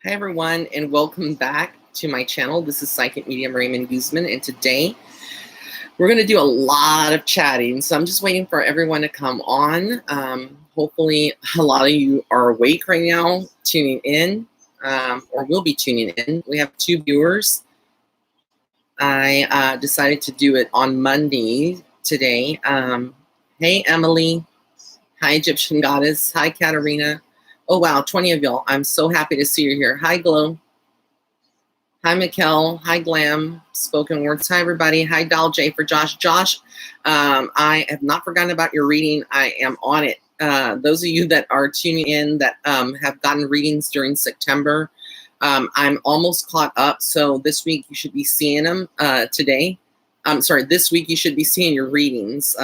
Hi everyone, and welcome back to my channel. This is Psychic Medium Raymond Guzman, and today we're going to do a lot of chatting. So I'm just waiting for everyone to come on. Hopefully a lot of you are awake right now, tuning in, or will be tuning in. We have 2 viewers. I decided to do it on Monday today. Hey Emily. Hi Egyptian Goddess. Hi Katarina. Oh wow, 20 of y'all. I'm so happy to see you here. Hi Glow. Hi Markel. Hi Glam. Spoken Words. Hi everybody. Hi Doll J for Josh. Josh, I have not forgotten about your reading. I am on it. Those of you that are tuning in that have gotten readings during September, I'm almost caught up. So this week you should be seeing them today. This week you should be seeing your readings.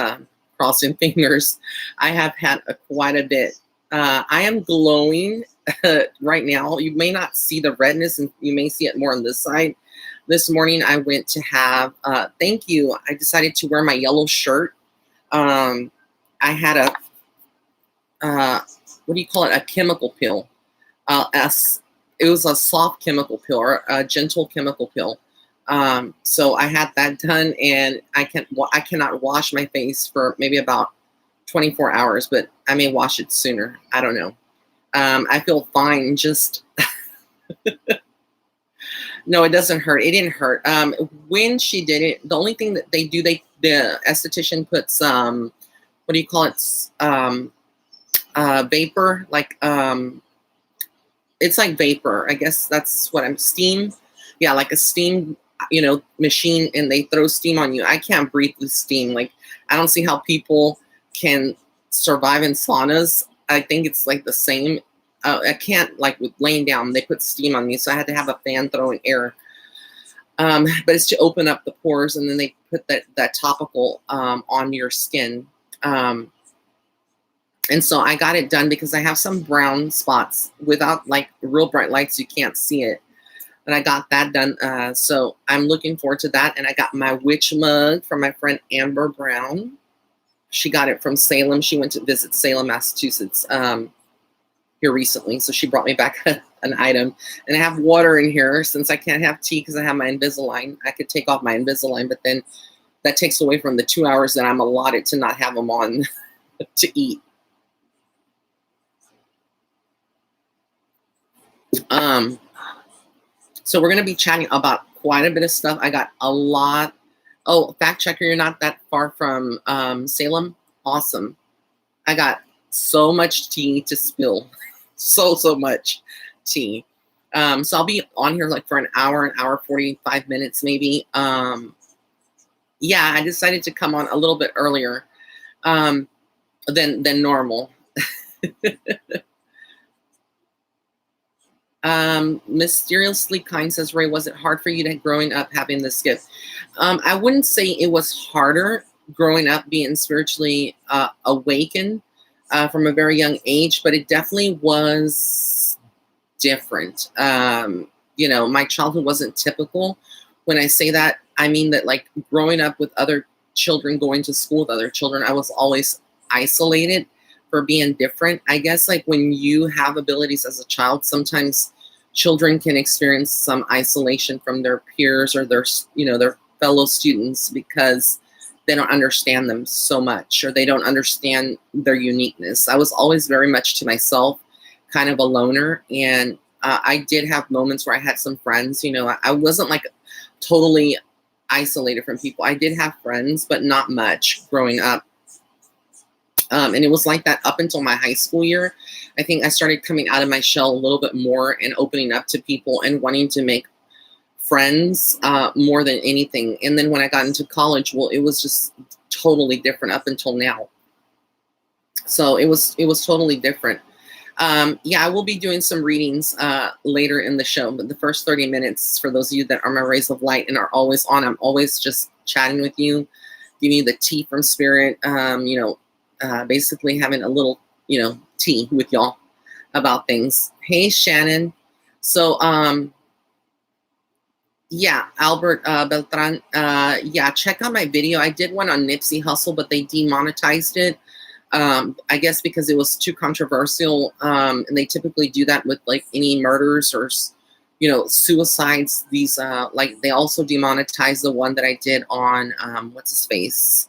Crossing fingers. I have had quite a bit. I am glowing right now. You may not see the redness, and you may see it more on this side. This morning I went to have, thank you, I decided to wear my yellow shirt. I had a, what do you call it, a chemical pill. It was a soft chemical pill, or a gentle chemical pill. So I had that done, and I cannot wash my face for maybe about 24 hours, but I may wash it sooner. I don't know. I feel fine. Just no, it doesn't hurt. It didn't hurt. When she did it, the only thing that they do, the esthetician puts what do you call it? Vapor, like it's like vapor. I guess that's what steam. Yeah, like a steam, machine, and they throw steam on you. I can't breathe with steam. Like, I don't see how people can survive in saunas. I think it's like the same. I can't, like, with laying down, they put steam on me, so I had to have a fan throwing air. But it's to open up the pores, and then they put that topical on your skin. And so I got it done because I have some brown spots. Without like real bright lights, you can't see it. And I got that done. So I'm looking forward to that. And I got my witch mug from my friend Amber Brown. She got it from Salem. She went to visit Salem, Massachusetts here recently. So she brought me back an item. And I have water in here since I can't have tea because I have my Invisalign. I could take off my Invisalign, but then that takes away from the 2 hours that I'm allotted to not have them on to eat. So we're going to be chatting about quite a bit of stuff. I got a lot. Oh, fact checker, you're not that far from Salem. Awesome. I got so much tea to spill. so much tea. So I'll be on here like for an hour 45 minutes maybe. Yeah, I decided to come on a little bit earlier than normal. Mysteriously Kind says, Ray, was it hard for you to growing up having this gift? I wouldn't say it was harder growing up being spiritually awakened from a very young age, but it definitely was different. My childhood wasn't typical. When I say that, I mean that, like, growing up with other children, going to school with other children, I was always isolated for being different. I guess, like, when you have abilities as a child, sometimes children can experience some isolation from their peers or their fellow students because they don't understand them so much, or they don't understand their uniqueness. I was always very much to myself, kind of a loner, and I did have moments where I had some friends. I wasn't like totally isolated from people. I did have friends, but not much growing up. And it was like that up until my high school year. I think I started coming out of my shell a little bit more and opening up to people and wanting to make friends more than anything. And then when I got into college, well, it was just totally different up until now. So it was totally different. Yeah, I will be doing some readings later in the show, but the first 30 minutes, for those of you that are my rays of light and are always on, I'm always just chatting with you, giving you the tea from spirit, basically having a little, tea with y'all about things. Hey, Shannon. So, yeah, Albert Beltran. Yeah, check out my video. I did one on Nipsey Hussle, but they demonetized it. I guess because it was too controversial, and they typically do that with like any murders or suicides. These like they also demonetized the one that I did on what's his face,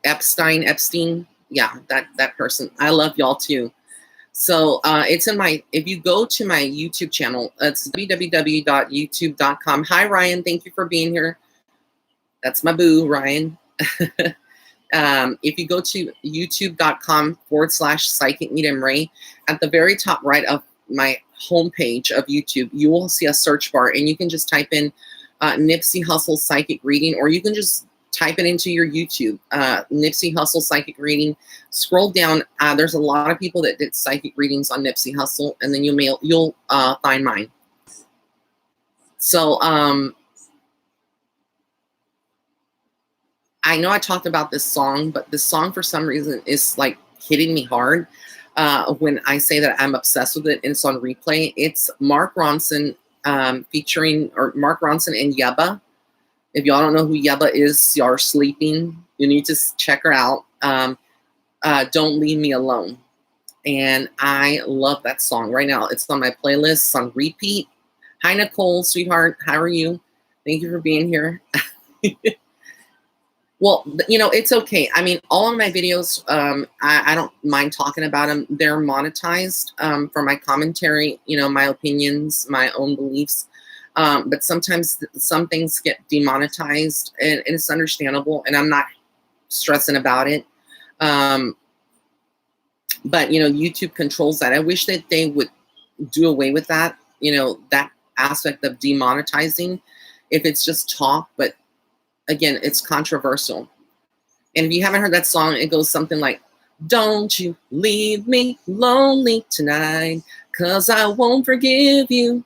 Epstein. Yeah, that person. I love y'all too. So it's in my, if you go to my YouTube channel, it's www.youtube.com. Hi, Ryan. Thank you for being here. That's my boo, Ryan. If you go to youtube.com/Psychic Medium Ray, at the very top right of my homepage of YouTube, you will see a search bar, and you can just type in Nipsey Hussle Psychic Reading, or you can just type it into your YouTube, Nipsey Hussle Psychic Reading. Scroll down. There's a lot of people that did psychic readings on Nipsey Hussle, and then you'll find mine. So I know I talked about this song, but this song for some reason is like hitting me hard when I say that I'm obsessed with it, and it's on replay. It's Mark Ronson featuring Mark Ronson and Yebba. If y'all don't know who Yebba is, y'all are sleeping. You need to check her out. Don't Leave Me Alone. And I love that song right now. It's on my playlist. It's on repeat. Hi, Nicole, sweetheart. How are you? Thank you for being here. Well, it's okay. I mean, all of my videos, I don't mind talking about them. They're monetized for my commentary, my opinions, my own beliefs. But sometimes some things get demonetized, and it's understandable, and I'm not stressing about it. But, YouTube controls that. I wish that they would do away with that, that aspect of demonetizing if it's just talk. But again, it's controversial. And if you haven't heard that song, it goes something like, "Don't you leave me lonely tonight, 'cause I won't forgive you.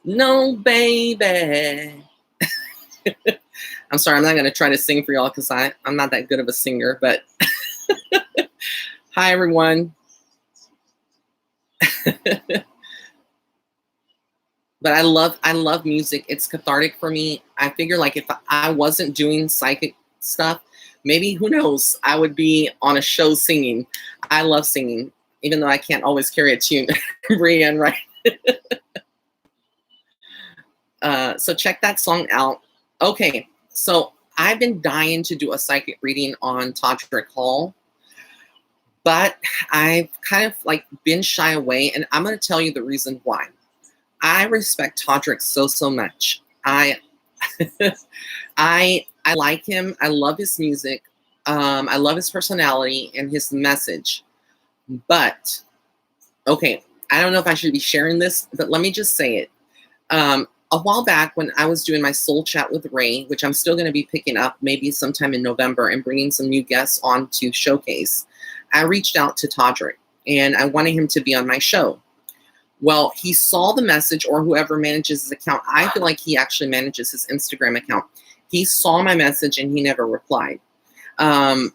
No, baby." I'm sorry, I'm not going to try to sing for y'all because I'm not that good of a singer, but hi, everyone. But I love music. It's cathartic for me. I figure like if I wasn't doing psychic stuff, maybe, who knows, I would be on a show singing. I love singing, even though I can't always carry a tune. Brienne, right? So check that song out. Okay, so I've been dying to do a psychic reading on Todrick Hall, but I've kind of like been shy away, and I'm going to tell you the reason why. I respect Todrick so much. I like him. I love his music. I love his personality and his message. But okay, I don't know if I should be sharing this, but let me just say it. A while back when I was doing my soul chat with Ray, which I'm still going to be picking up maybe sometime in November and bringing some new guests on to showcase, I reached out to Todrick and I wanted him to be on my show. Well, he saw the message, or whoever manages his account. I feel like he actually manages his Instagram account. He saw my message and he never replied. And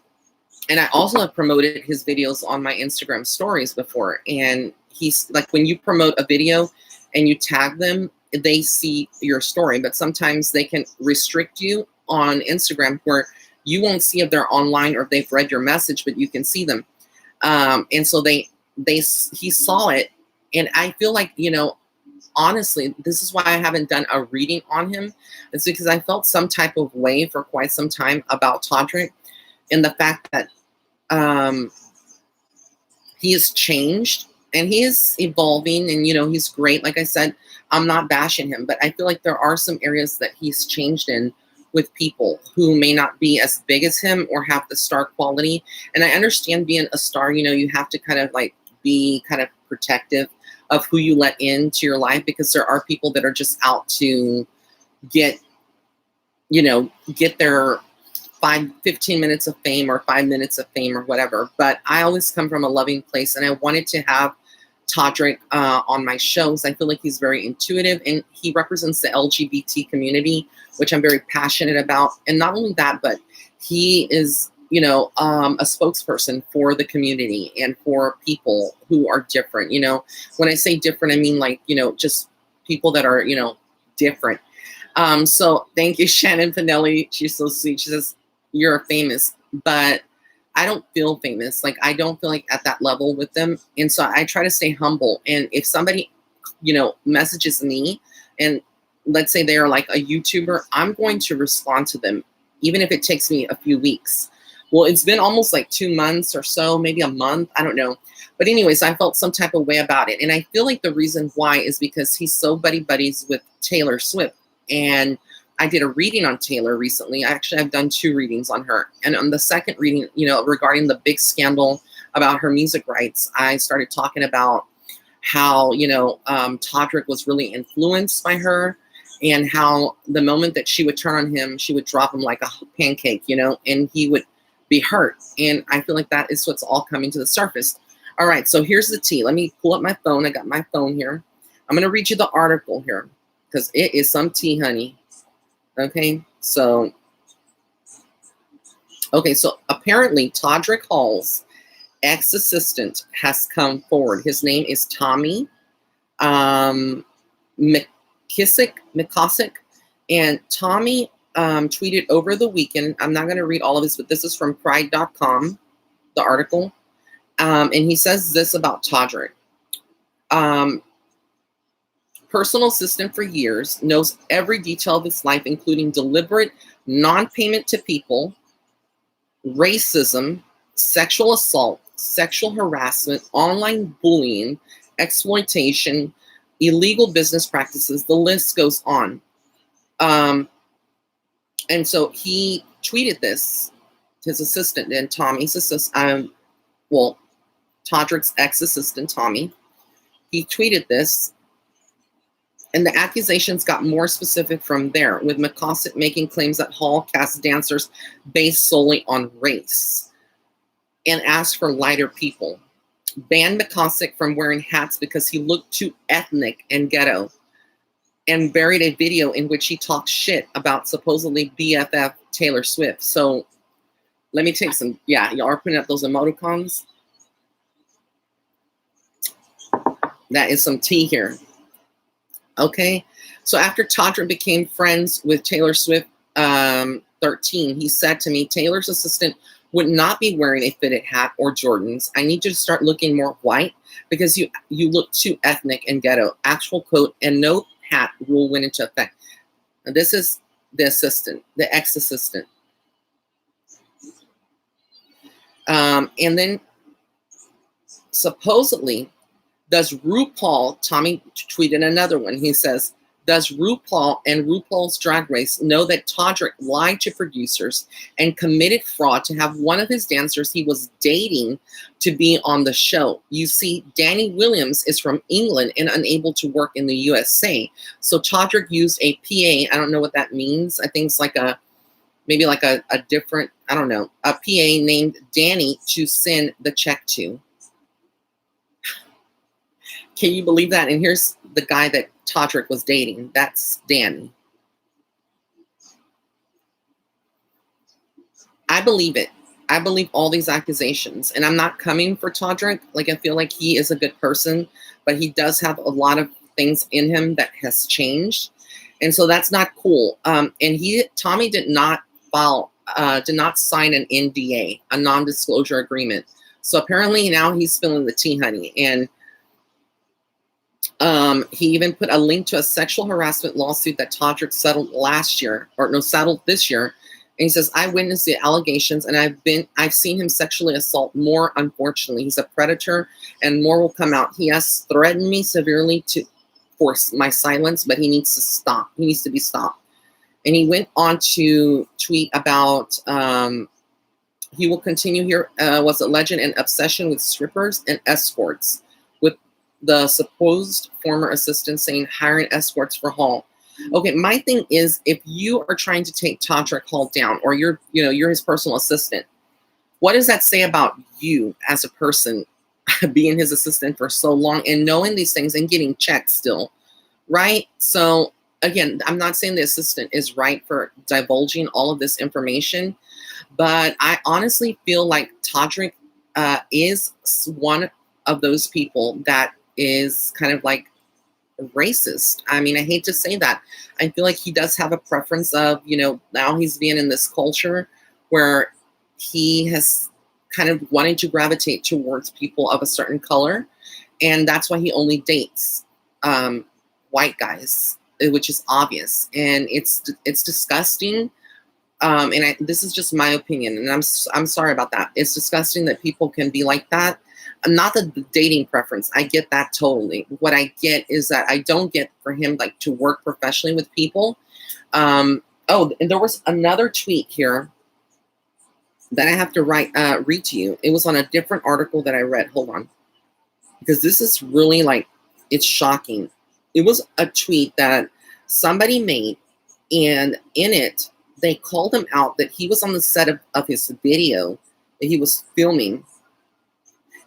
I also have promoted his videos on my Instagram stories before. And he's like, when you promote a video and you tag them, they see your story. But sometimes they can restrict you on Instagram where you won't see if they're online or if they've read your message, but you can see them. And so he saw it. And I feel like, honestly, this is why I haven't done a reading on him. It's because I felt some type of way for quite some time about Todrick, and the fact that he has changed and he is evolving, and, he's great. Like I said, I'm not bashing him, but I feel like there are some areas that he's changed in with people who may not be as big as him or have the star quality. And I understand being a star, you have to kind of like be kind of protective of who you let into your life, because there are people that are just out to get their 15 minutes of fame or 5 minutes of fame or whatever. But I always come from a loving place, and I wanted to have Todrick on my shows. I feel like he's very intuitive, and he represents the LGBT community, which I'm very passionate about. And not only that, but he is a spokesperson for the community and for people who are different. When I say different, I mean like, just people that are, different. So thank you, Shannon Pinelli. She's so sweet. She says, "You're famous." but I don't feel famous. Like, I don't feel like at that level with them. And so I try to stay humble. And if somebody, messages me, and let's say they're like a YouTuber, I'm going to respond to them, even if it takes me a few weeks. Well, it's been almost like 2 months or so, maybe a month. I don't know. But anyways, I felt some type of way about it. And I feel like the reason why is because he's so buddies with Taylor Swift. And I did a reading on Taylor recently. I've done 2 readings on her. And on the second reading, regarding the big scandal about her music rights, I started talking about how, Todrick was really influenced by her, and how the moment that she would turn on him, she would drop him like a pancake, and he would be hurt. And I feel like that is what's all coming to the surface. All right, so here's the tea. Let me pull up my phone. I got my phone here. I'm going to read you the article here because it is some tea, honey. Okay, so apparently Todrick Hall's ex-assistant has come forward. His name is Tommy McKissack, and Tommy tweeted over the weekend. I'm not going to read all of this, but this is from Pride.com, the article. And he says this about Todrick. Personal assistant for years, knows every detail of his life, including deliberate non-payment to people, racism, sexual assault, sexual harassment, online bullying, exploitation, illegal business practices. The list goes on. And so he tweeted this, his assistant, and Tommy's assistant, Todrick's ex-assistant, Tommy. He tweeted this, and the accusations got more specific from there, with McKissack making claims that Hall cast dancers based solely on race and asked for lighter people. Banned McKissack from wearing hats because he looked too ethnic and ghetto, and buried a video in which he talked shit about supposedly BFF Taylor Swift. So let me take some, y'all are putting up those emoticons. That is some tea here. Okay, so after Todrick became friends with Taylor Swift 13, he said to me, Taylor's assistant would not be wearing a fitted hat or Jordans. I need you to start looking more white because you look too ethnic and ghetto. Actual quote, and no hat rule went into effect. And this is the assistant, the ex-assistant. And then supposedly, does RuPaul, Tommy tweeted another one. He says, does RuPaul and RuPaul's Drag Race know that Todrick lied to producers and committed fraud to have one of his dancers he was dating to be on the show? You see, Danny Williams is from England and unable to work in the USA. So Todrick used a PA. I don't know what that means. I think it's like maybe like a different, I don't know, a PA named Danny to send the check to. Can you believe that? And here's the guy that Todrick was dating. That's Danny. I believe it. I believe all these accusations. And I'm not coming for Todrick. Like, I feel like he is a good person, but he does have a lot of things in him that has changed. And so that's not cool. And Tommy did not sign an NDA, a non-disclosure agreement. So apparently now he's spilling the tea, honey. And he even put a link to a sexual harassment lawsuit that Todrick settled this year. And he says, I witnessed the allegations and I've seen him sexually assault more, unfortunately. He's a predator and more will come out. He has threatened me severely to force my silence, but he needs to stop. He needs to be stopped. And he went on to tweet about, he will continue here, was alleged an obsession with strippers and escorts, with the supposed former assistant saying hiring escorts for Hall. Okay, my thing is, if you are trying to take Todrick Hall down, or you're his personal assistant, what does that say about you as a person, being his assistant for so long and knowing these things and getting checked still, right? So again, I'm not saying the assistant is right for divulging all of this information, but I honestly feel like Todrick is one of those people that is kind of like racist. I mean, I hate to say that. I feel like he does have a preference of, now he's being in this culture where he has kind of wanted to gravitate towards people of a certain color, and that's why he only dates white guys, which is obvious, and it's disgusting. This is just my opinion, and I'm sorry about that. It's disgusting that people can be like that. Not the dating preference. I get that totally. What I get is that I don't get for him like to work professionally with people. Oh, and there was another tweet here that I have to read to you. It was on a different article that I read. Hold on, because this is really like, it's shocking. It was a tweet that somebody made, and in it, they called him out that he was on the set of his video that he was filming.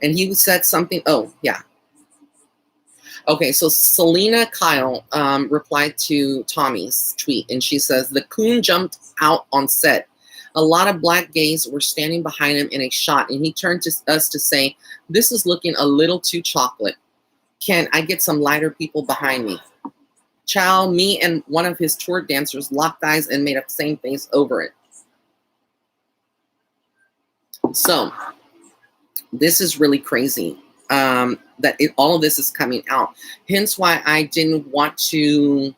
And he said something. Oh, yeah. Okay, so Selena Kyle replied to Tommy's tweet, and she says, the coon jumped out on set. A lot of black gays were standing behind him in a shot, and he turned to us to say, this is looking a little too chocolate. Can I get some lighter people behind me? Chow, me, and one of his tour dancers locked eyes and made a same face over it. So this is really crazy that all of this is coming out. Hence why I didn't want to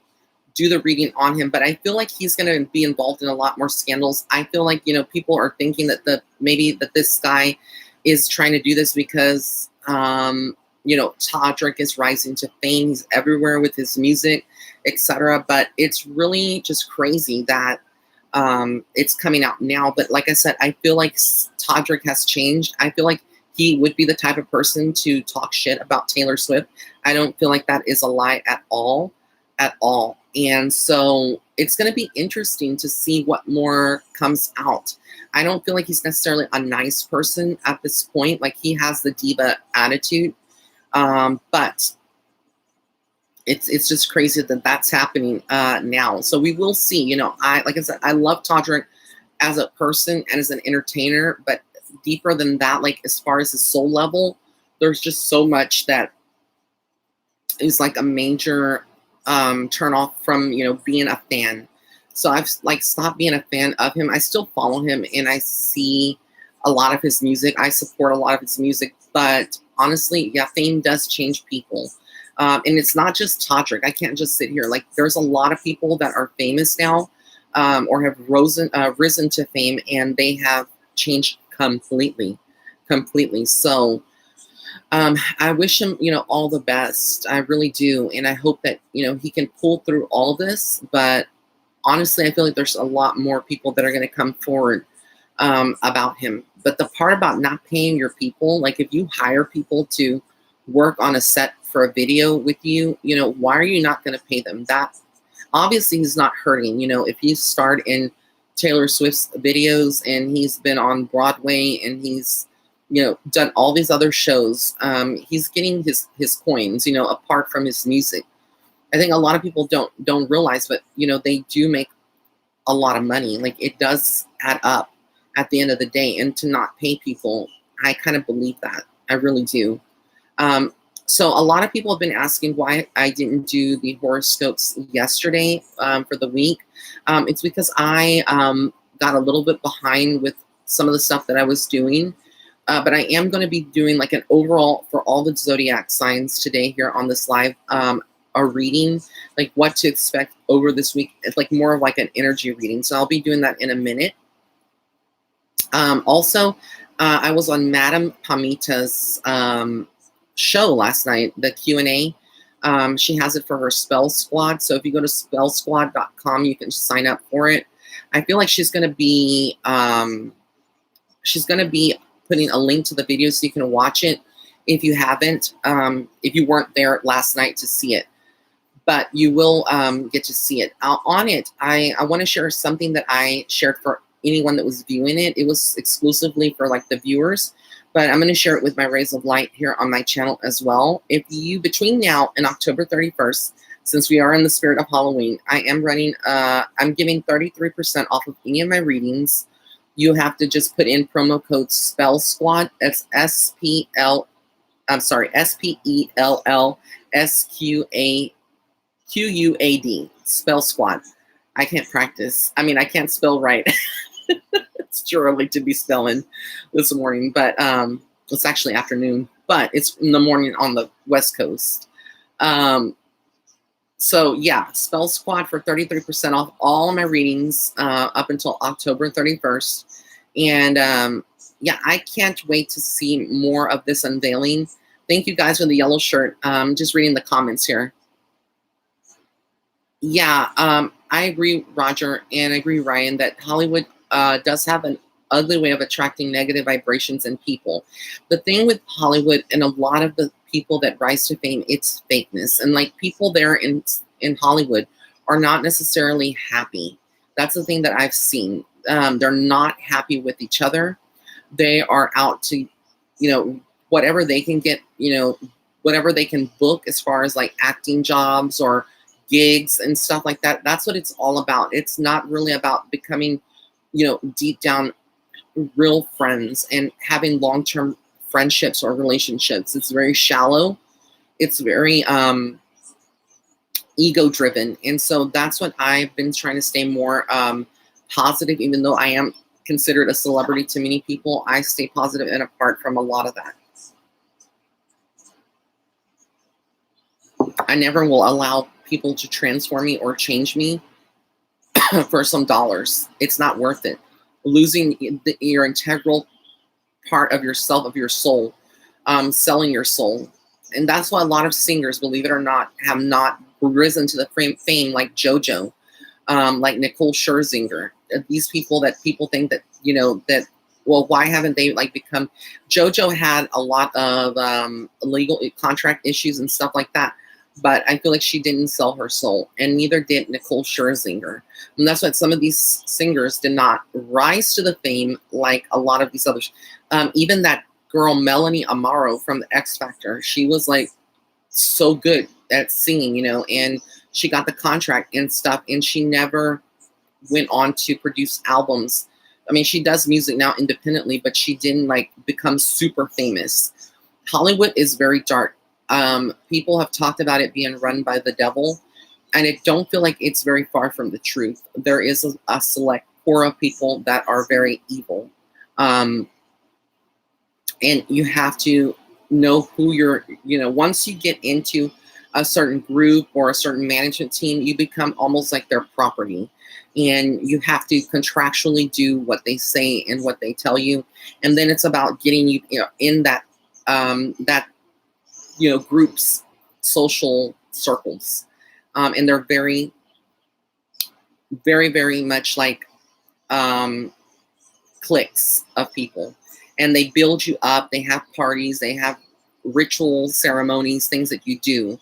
do the reading on him, but I feel like he's going to be involved in a lot more scandals. I feel like, you know, people are thinking that maybe this guy is trying to do this because, you know, Todrick is rising to fame. He's everywhere with his music, etc. But it's really just crazy that it's coming out now. But like I said, I feel like Todrick has changed. I feel like he would be the type of person to talk shit about Taylor Swift. I don't feel like that is a lie at all. And so it's going to be interesting to see what more comes out. I don't feel like he's necessarily a nice person at this point. Like, he has the diva attitude. But it's just crazy that that's happening now. So we will see. You know, like I said, I love Todrick as a person and as an entertainer, but deeper than that, like as far as his soul level, there's just so much that is like a major turn off from, you know, being a fan. So I've like stopped being a fan of him. I still follow him and I see a lot of his music. I support a lot of his music, but honestly, yeah, fame does change people. And it's not just Todrick. I can't just sit here. Like, there's a lot of people that are famous now, or have risen to fame, and they have changed completely. So I wish him, you know, all the best. I really do. And I hope that, you know, he can pull through all this. But honestly, I feel like there's a lot more people that are going to come forward about him. But the part about not paying your people, like if you hire people to work on a set for a video with you, you know, why are you not going to pay them? That obviously he's not hurting. You know, if you start in Taylor Swift's videos and he's been on Broadway and he's, you know, done all these other shows, he's getting his coins, you know, apart from his music. I think a lot of people don't realize, but, you know, they do make a lot of money. Like, it does add up at the end of the day. And to not pay people, I kind of believe that. I really do. So a lot of people have been asking why I didn't do the horoscopes yesterday for the week. It's because I got a little bit behind with some of the stuff that I was doing. But I am going to be doing like an overall for all the zodiac signs today here on this live a reading, like what to expect over this week. It's like more of like an energy reading. So I'll be doing that in a minute. Also, I was on Madame Pamita's show last night, the Q&A. She has it for her Spell Squad. So if you go to spellsquad.com, you can sign up for it. I feel like she's going to be putting a link to the video so you can watch it if you haven't, if you weren't there last night to see it. But you will get to see it. On it, I want to share something that I shared for anyone that was viewing it. It was exclusively for like the viewers, but I'm going to share it with my Rays of Light here on my channel as well. If you, between now and October 31st, since we are in the spirit of Halloween, I am running, I'm giving 33% off of any of my readings. You have to just put in promo code Spell Squad. That's SPELLSQUAD. Spell Squad. I can't practice. I mean, I can't spell right. It's too early to be spelling this morning, but it's actually afternoon, but it's in the morning on the West Coast. So yeah, Spell Squad for 33% off all of my readings up until October 31st. And yeah, I can't wait to see more of this unveiling. Thank you guys for the yellow shirt. Just reading the comments here. Yeah, I agree, Roger, and I agree, Ryan, that Hollywood does have an ugly way of attracting negative vibrations in people. The thing with Hollywood and a lot of the people that rise to fame, it's fakeness. And like people there in Hollywood are not necessarily happy. That's the thing that I've seen. They're not happy with each other. They are out to, whatever they can get, whatever they can book as far as like acting jobs or gigs and stuff like that. That's what it's all about. It's not really about becoming, deep down real friends and having long-term friendships or relationships. It's very shallow. It's very ego driven. And so that's what I've been trying to stay more positive, even though I am considered a celebrity to many people. I stay positive and apart from a lot of that. I never will allow people to transform me or change me for some dollars. It's not worth it. Losing your integral part of yourself, of your soul, selling your soul. And that's why a lot of singers, believe it or not, have not risen to the fame like Jojo, like Nicole Scherzinger. These people that people think that, well, why haven't they become? Jojo had a lot of illegal contract issues and stuff like that. But I feel like she didn't sell her soul, and neither did Nicole Scherzinger. And that's why some of these singers did not rise to the fame like a lot of these others. Even that girl, Melanie Amaro from the X Factor, she was like so good at singing, and she got the contract and stuff, and she never went on to produce albums. I mean, she does music now independently, but she didn't become super famous. Hollywood is very dark. People have talked about it being run by the devil, and I don't feel like it's very far from the truth. There is a select core of people that are very evil. And you have to know who you're, once you get into a certain group or a certain management team, you become almost like their property. And you have to contractually do what they say and what they tell you. And then it's about getting you, in that, groups, social circles. And they're very, very, very much like cliques of people. And they build you up. They have parties. They have rituals, ceremonies, things that you do.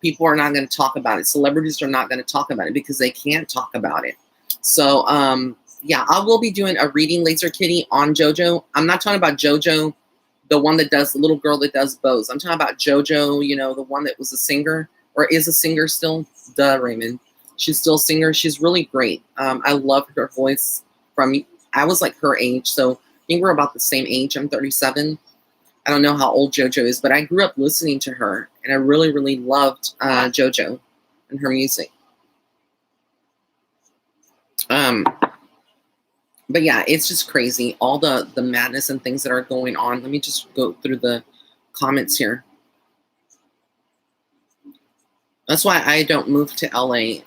People are not going to talk about it. Celebrities are not going to talk about it because they can't talk about it. So, yeah, I will be doing a reading, Laser Kitty, on Jojo. I'm not talking about Jojo, the one that does, the little girl that does bows. I'm talking about Jojo, the one that was a singer or is a singer still. Duh, Raymond. She's still a singer. She's really great. I love her voice I was like her age. So I think we're about the same age. I'm 37. I don't know how old Jojo is, but I grew up listening to her, and I really, really loved Jojo and her music. But yeah, it's just crazy. All the madness and things that are going on. Let me just go through the comments here. That's why I don't move to LA.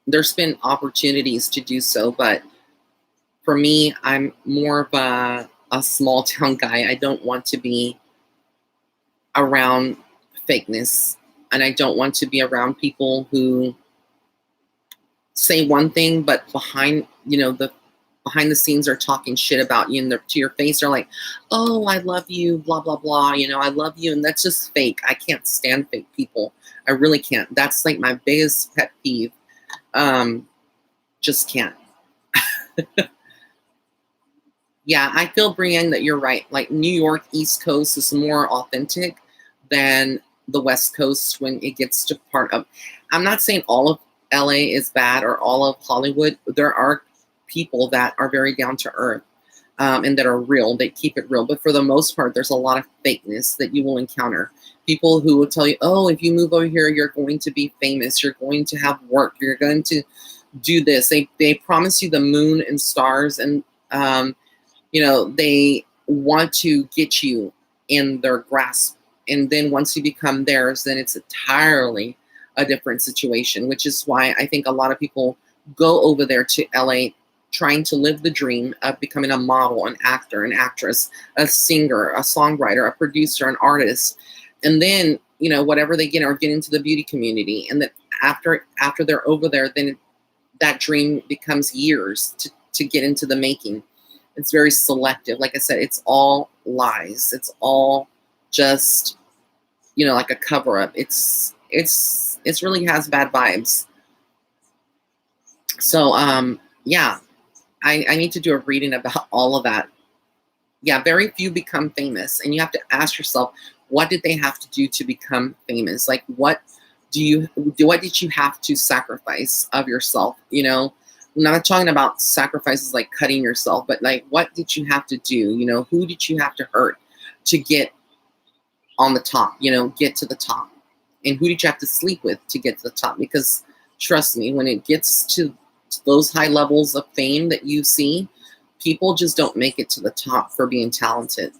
There's been opportunities to do so, but for me, I'm more of a small town guy. I don't want to be around fakeness, and I don't want to be around people who say one thing, but behind the scenes are talking shit about you, and to your face they're like, oh, I love you, blah, blah, blah, I love you. And that's just fake. I can't stand fake people. I really can't. That's like my biggest pet peeve. Just can't. Yeah, I feel, Brienne, that you're right. Like New York, East Coast is more authentic than the West Coast when it gets to part of. I'm not saying all of LA is bad or all of Hollywood. There are people that are very down to earth and that are real. They keep it real. But for the most part, there's a lot of fakeness that you will encounter. People who will tell you, oh, if you move over here, you're going to be famous. You're going to have work. You're going to do this. They promise you the moon and stars, and they want to get you in their grasp. And then once you become theirs, then it's entirely a different situation, which is why I think a lot of people go over there to LA trying to live the dream of becoming a model, an actor, an actress, a singer, a songwriter, a producer, an artist. And then, whatever they get, or get into the beauty community. And then after they're over there, then that dream becomes years to get into the making. It's very selective. Like I said, it's all lies. It's all just, like a cover up. It's really has bad vibes. So, yeah, I need to do a reading about all of that. Yeah, very few become famous, and you have to ask yourself, what did they have to do to become famous? Like, what did you have to sacrifice of yourself? I'm not talking about sacrifices like cutting yourself, but like, what did you have to do? Who did you have to hurt to get on the top, get to the top? And who did you have to sleep with to get to the top? Because trust me, when it gets to those high levels of fame that you see, people just don't make it to the top for being talented.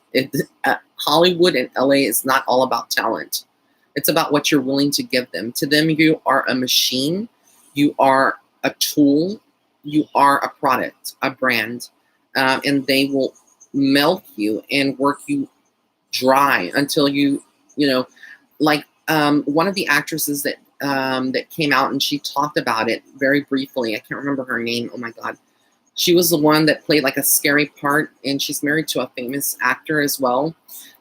Hollywood and LA is not all about talent. It's about what you're willing to give them. To them, you are a machine. You are a tool. You are a product, a brand. And they will milk you and work you dry until like one of the actresses that came out, and she talked about it very briefly. I can't remember her name. Oh my God. She was the one that played like a scary part, and she's married to a famous actor as well.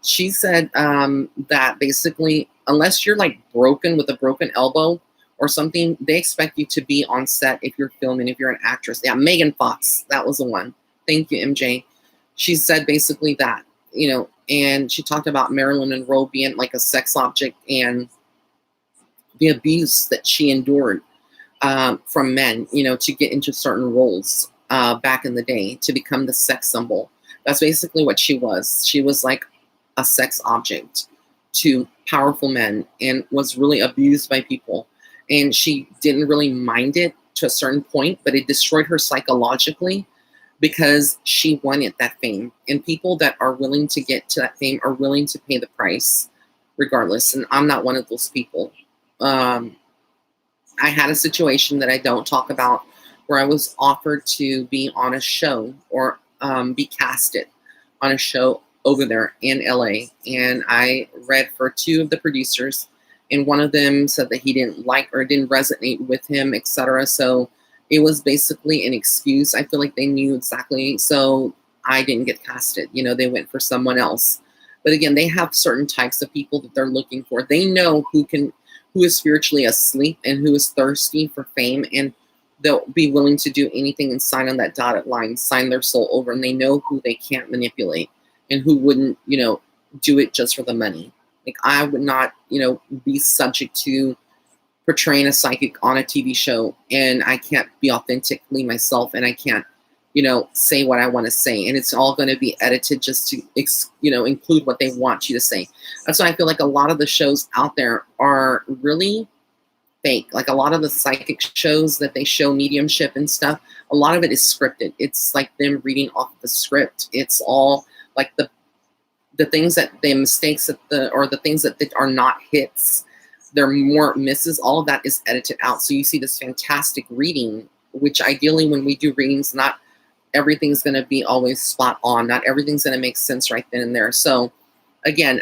She said that basically, unless you're like broken with a broken elbow or something, they expect you to be on set if you're filming, if you're an actress. Yeah, Megan Fox, that was the one. Thank you, MJ. She said basically that, and she talked about Marilyn Monroe being like a sex object and the abuse that she endured from men, to get into certain roles back in the day, to become the sex symbol. That's basically what she was. She was like a sex object to powerful men and was really abused by people. And she didn't really mind it to a certain point, but it destroyed her psychologically because she wanted that fame. And people that are willing to get to that fame are willing to pay the price regardless. And I'm not one of those people. I had a situation that I don't talk about where I was offered to be on a show or be casted on a show over there in LA. And I read for two of the producers, and one of them said that he didn't like or didn't resonate with him, etc. So it was basically an excuse. I feel like they knew exactly. So I didn't get casted. They went for someone else. But again, they have certain types of people that they're looking for. They know who is spiritually asleep and who is thirsty for fame, and they'll be willing to do anything and sign on that dotted line, sign their soul over, and they know who they can't manipulate and who wouldn't, do it just for the money. Like, I would not, be subject to portraying a psychic on a TV show, and I can't be authentically myself, and I can't, say what I want to say, and it's all going to be edited just to, include what they want you to say. That's why I feel like a lot of the shows out there are really fake. Like, a lot of the psychic shows that they show, mediumship and stuff, a lot of it is scripted. It's like them reading off the script. It's all like the things that the mistakes or the things that are not hits, they're more misses. All of that is edited out. So you see this fantastic reading, which ideally when we do readings, not everything's going to be always spot on. Not everything's going to make sense right then and there. So again,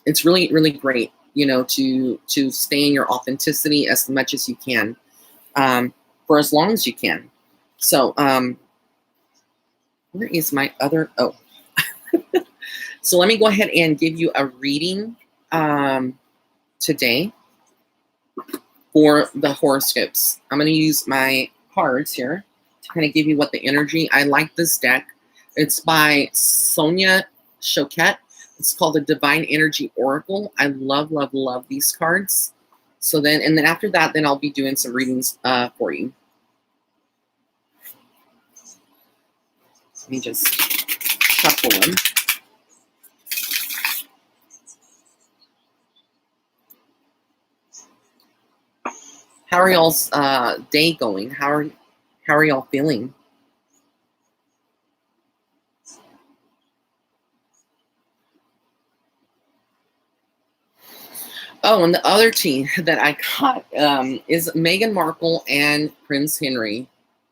it's really, really great, to stay in your authenticity as much as you can, for as long as you can. So, where is my other, so let me go ahead and give you a reading, today for the horoscopes. I'm going to use my cards here to kind of give you what the energy. I like this deck. It's by Sonia Choquette. It's called the Divine Energy Oracle. I love, love, love these cards. So then, and then after that, then I'll be doing some readings for you. Let me just shuffle them. How are y'all's day going? How are y'all feeling? Oh, and the other tea that I got is Meghan Markle and Prince Henry.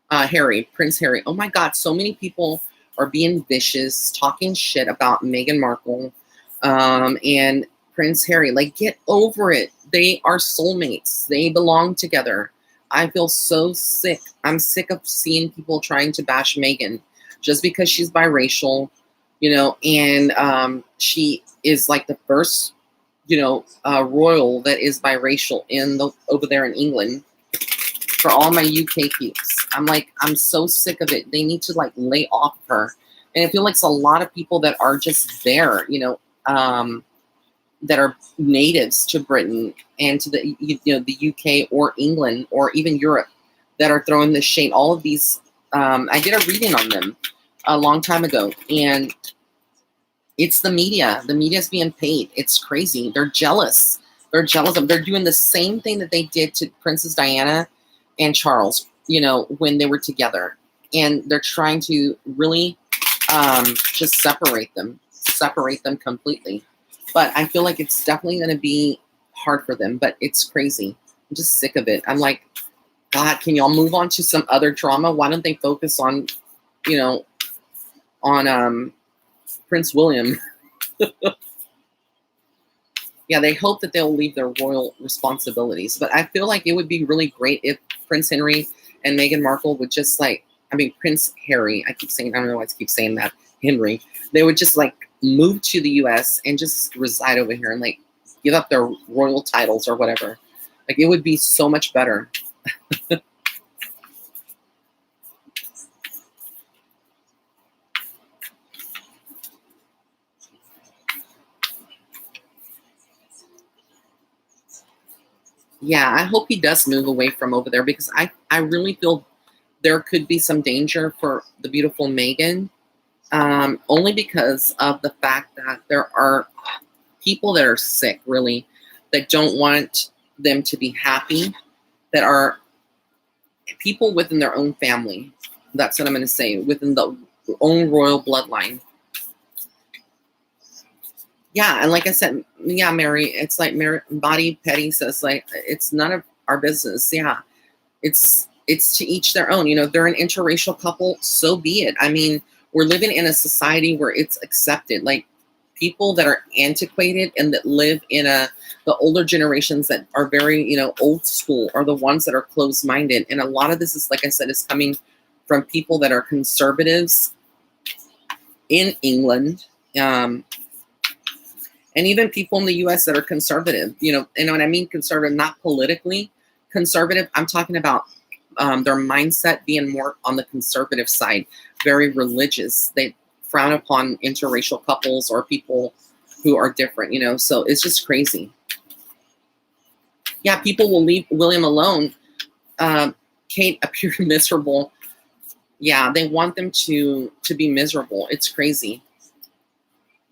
Prince Harry. Oh my God, so many people are being vicious, talking shit about Meghan Markle and Prince Harry. Like, get over it. They are soulmates. They belong together. I feel so sick. I'm sick of seeing people trying to bash Meghan just because she's biracial, and she is like the first, royal that is biracial over there in England. For all my UK peeps, I'm so sick of it. They need to like lay off her. And I feel like it's a lot of people that are just there, that are natives to Britain and to the UK or England or even Europe that are throwing this shade. All of these, I did a reading on them a long time ago, and it's the media. The media's being paid. It's crazy. They're jealous. They're jealous of. They're doing the same thing that they did to Princess Diana and Charles, when they were together, and they're trying to really just separate them completely. But I feel like it's definitely going to be hard for them, but it's crazy. I'm just sick of it. I'm like, God, can y'all move on to some other drama? Why don't they focus on, on Prince William? Yeah, they hope that they'll leave their royal responsibilities. But I feel like it would be really great if Prince Henry and Meghan Markle would just Prince Harry, I don't know why I keep saying that, Henry, they would just move to the US and just reside over here and give up their royal titles or whatever. It would be so much better. Yeah, I hope he does move away from over there because I really feel there could be some danger for the beautiful Meghan, only because of the fact that there are people that are sick, really, that don't want them to be happy, that are people within their own family. That's what I'm going to say, within the own royal bloodline. Yeah, and like I said, yeah, Mary, it's like Body Petty says, it's none of our business. Yeah, it's to each their own. They're an interracial couple, so be it. I mean, we're living in a society where it's accepted. People that are antiquated and that live in the older generations that are very, old school are the ones that are closed-minded. And a lot of this is, like I said, is coming from people that are conservatives in England, and even people in the US that are conservative, and when I mean conservative, not politically conservative, I'm talking about their mindset being more on the conservative side, very religious. They frown upon interracial couples or people who are different, so it's just crazy. Yeah, people will leave William alone. Kate appeared miserable. Yeah, they want them to be miserable. It's crazy.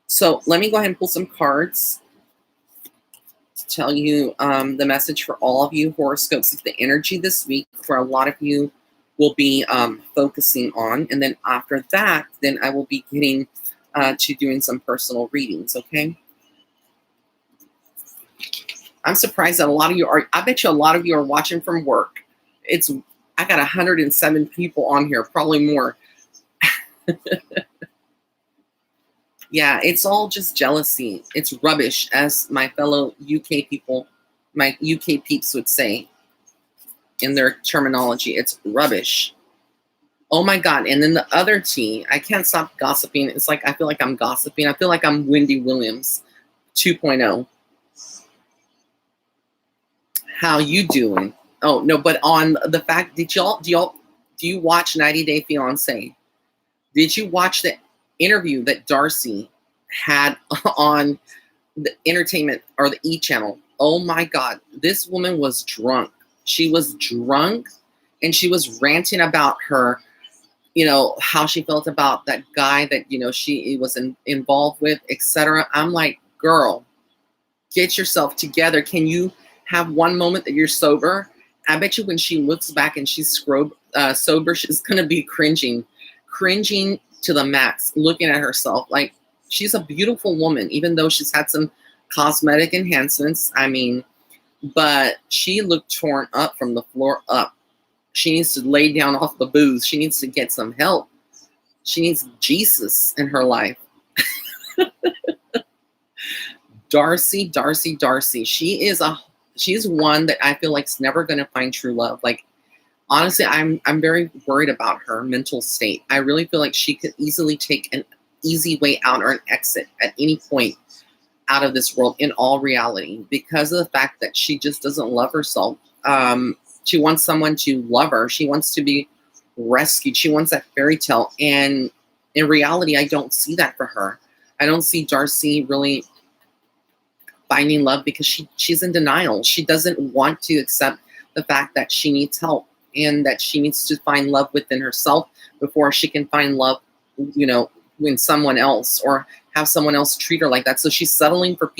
So let me go ahead and pull some cards to tell you the message for all of you. Horoscopes is the energy this week for a lot of you will be focusing on. And then after that, then I will be getting to doing some personal readings, okay? I'm surprised that a lot of you are, I bet you a lot of you are watching from work. I got 107 people on here, probably more. Yeah, it's all just jealousy. It's rubbish, as my fellow UK people, my UK peeps would say in their terminology. It's rubbish. Oh my God. And then the other tea, I can't stop gossiping. It's like, I feel like I'm gossiping. I feel like I'm Wendy Williams 2.0. How you doing? Oh, no, but on the fact, do you watch 90 Day Fiancé? Did you watch the interview that Darcy had on the entertainment or the E! Channel? Oh my God, this woman was drunk. She was drunk and she was ranting about her, how she felt about that guy that, she was involved with, etc. I'm like, girl, get yourself together. Can you have one moment that you're sober I bet you when she looks back and she's sober, she's gonna be cringing to the max, looking at herself. Like, she's a beautiful woman, even though she's had some cosmetic enhancements. I mean, but she looked torn up from the floor up. She needs to lay down off the booze. She needs to get some help. She needs Jesus in her life. Darcy. She's one that I feel like is never going to find true love. Like, honestly, I'm very worried about her mental state. I really feel like she could easily take an easy way out or an exit at any point out of this world in all reality, because of the fact that she just doesn't love herself. She wants someone to love her. She wants to be rescued. She wants that fairy tale. And in reality, I don't see that for her. I don't see Darcy really finding love because she's in denial. She doesn't want to accept the fact that she needs help and that she needs to find love within herself before she can find love, in someone else or have someone else treat her like that. So she's settling for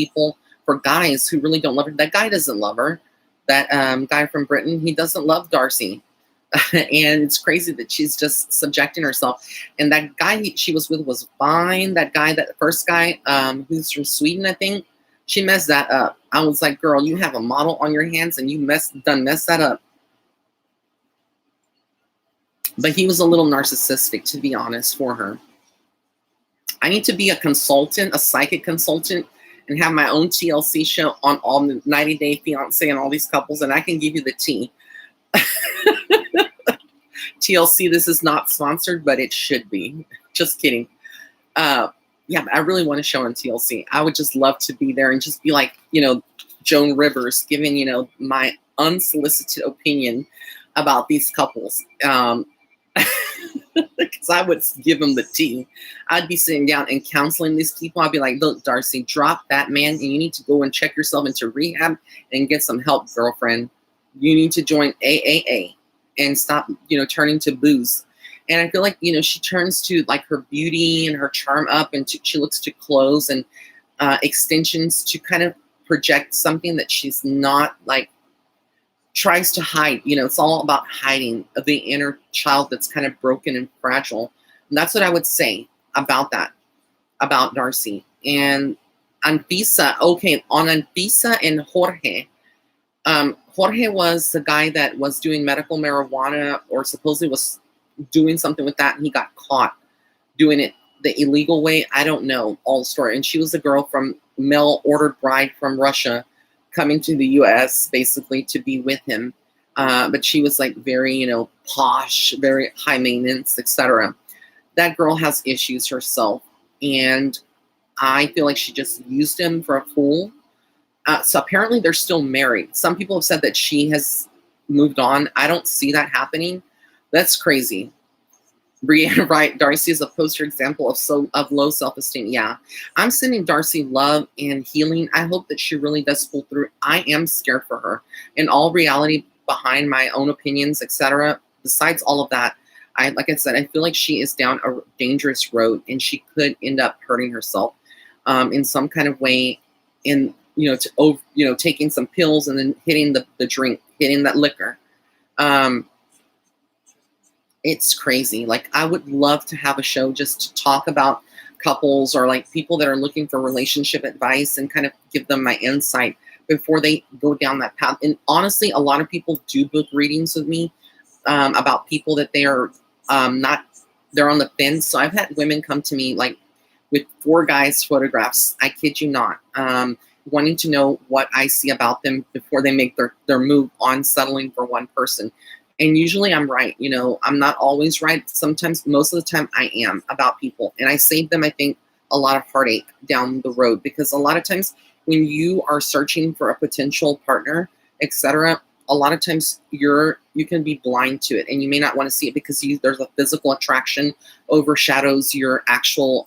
guys who really don't love her. That guy doesn't love her. That guy from Britain, he doesn't love Darcy. And it's crazy that she's just subjecting herself. And that guy she was with was fine. That first guy, who's from Sweden, I think, she messed that up. I was like, girl, you have a model on your hands and you messed that up. But he was a little narcissistic, to be honest, for her. I need to be a consultant, a psychic consultant, and have my own TLC show on all the 90 Day Fiance and all these couples, and I can give you the tea. TLC, this is not sponsored, but it should be. Just kidding. Yeah, I really want to show on TLC. I would just love to be there and just be like, Joan Rivers, giving, my unsolicited opinion about these couples. Because I would give them the tea. I'd be sitting down and counseling these people. I'd be like, look, Darcy, drop that man, and you need to go and check yourself into rehab and get some help, girlfriend. You need to join AAA and stop, turning to booze. And I feel like, she turns to like her beauty and her charm up, and she looks to clothes and extensions to kind of project something that she's not, like, tries to hide. It's all about hiding the inner child that's kind of broken and fragile. And that's what I would say about that, about Darcy. And Anfisa, okay, on Anfisa and Jorge. Jorge was the guy that was doing medical marijuana, or supposedly was doing something with that, and he got caught doing it the illegal way. I don't know all the story. And she was a girl from mail-ordered bride from Russia coming to the U.S. basically to be with him. But she was like very, posh, very high maintenance, etc. That girl has issues herself. And I feel like she just used him for a fool. So apparently they're still married. Some people have said that she has moved on. I don't see that happening. That's crazy. Brianna, right? Darcy is a poster example of low self-esteem. Yeah, I'm sending Darcy love and healing. I hope that she really does pull through. I am scared for her. In all reality, behind my own opinions, etc. Besides all of that, like I said, I feel like she is down a dangerous road, and she could end up hurting herself in some kind of way. In taking some pills and then hitting the drink, hitting that liquor. It's crazy. Like, I would love to have a show just to talk about couples or like people that are looking for relationship advice and kind of give them my insight before they go down that path. And honestly, a lot of people do book readings with me about people that they are they're on the fence. So I've had women come to me like with 4 guys' photographs. I kid you not. Wanting to know what I see about them before they make their move on settling for one person. And usually I'm right. I'm not always right. Sometimes, most of the time, I am about people. And I save them, I think, a lot of heartache down the road. Because a lot of times when you are searching for a potential partner, etc., a lot of times you can be blind to it. And you may not want to see it because there's a physical attraction overshadows your actual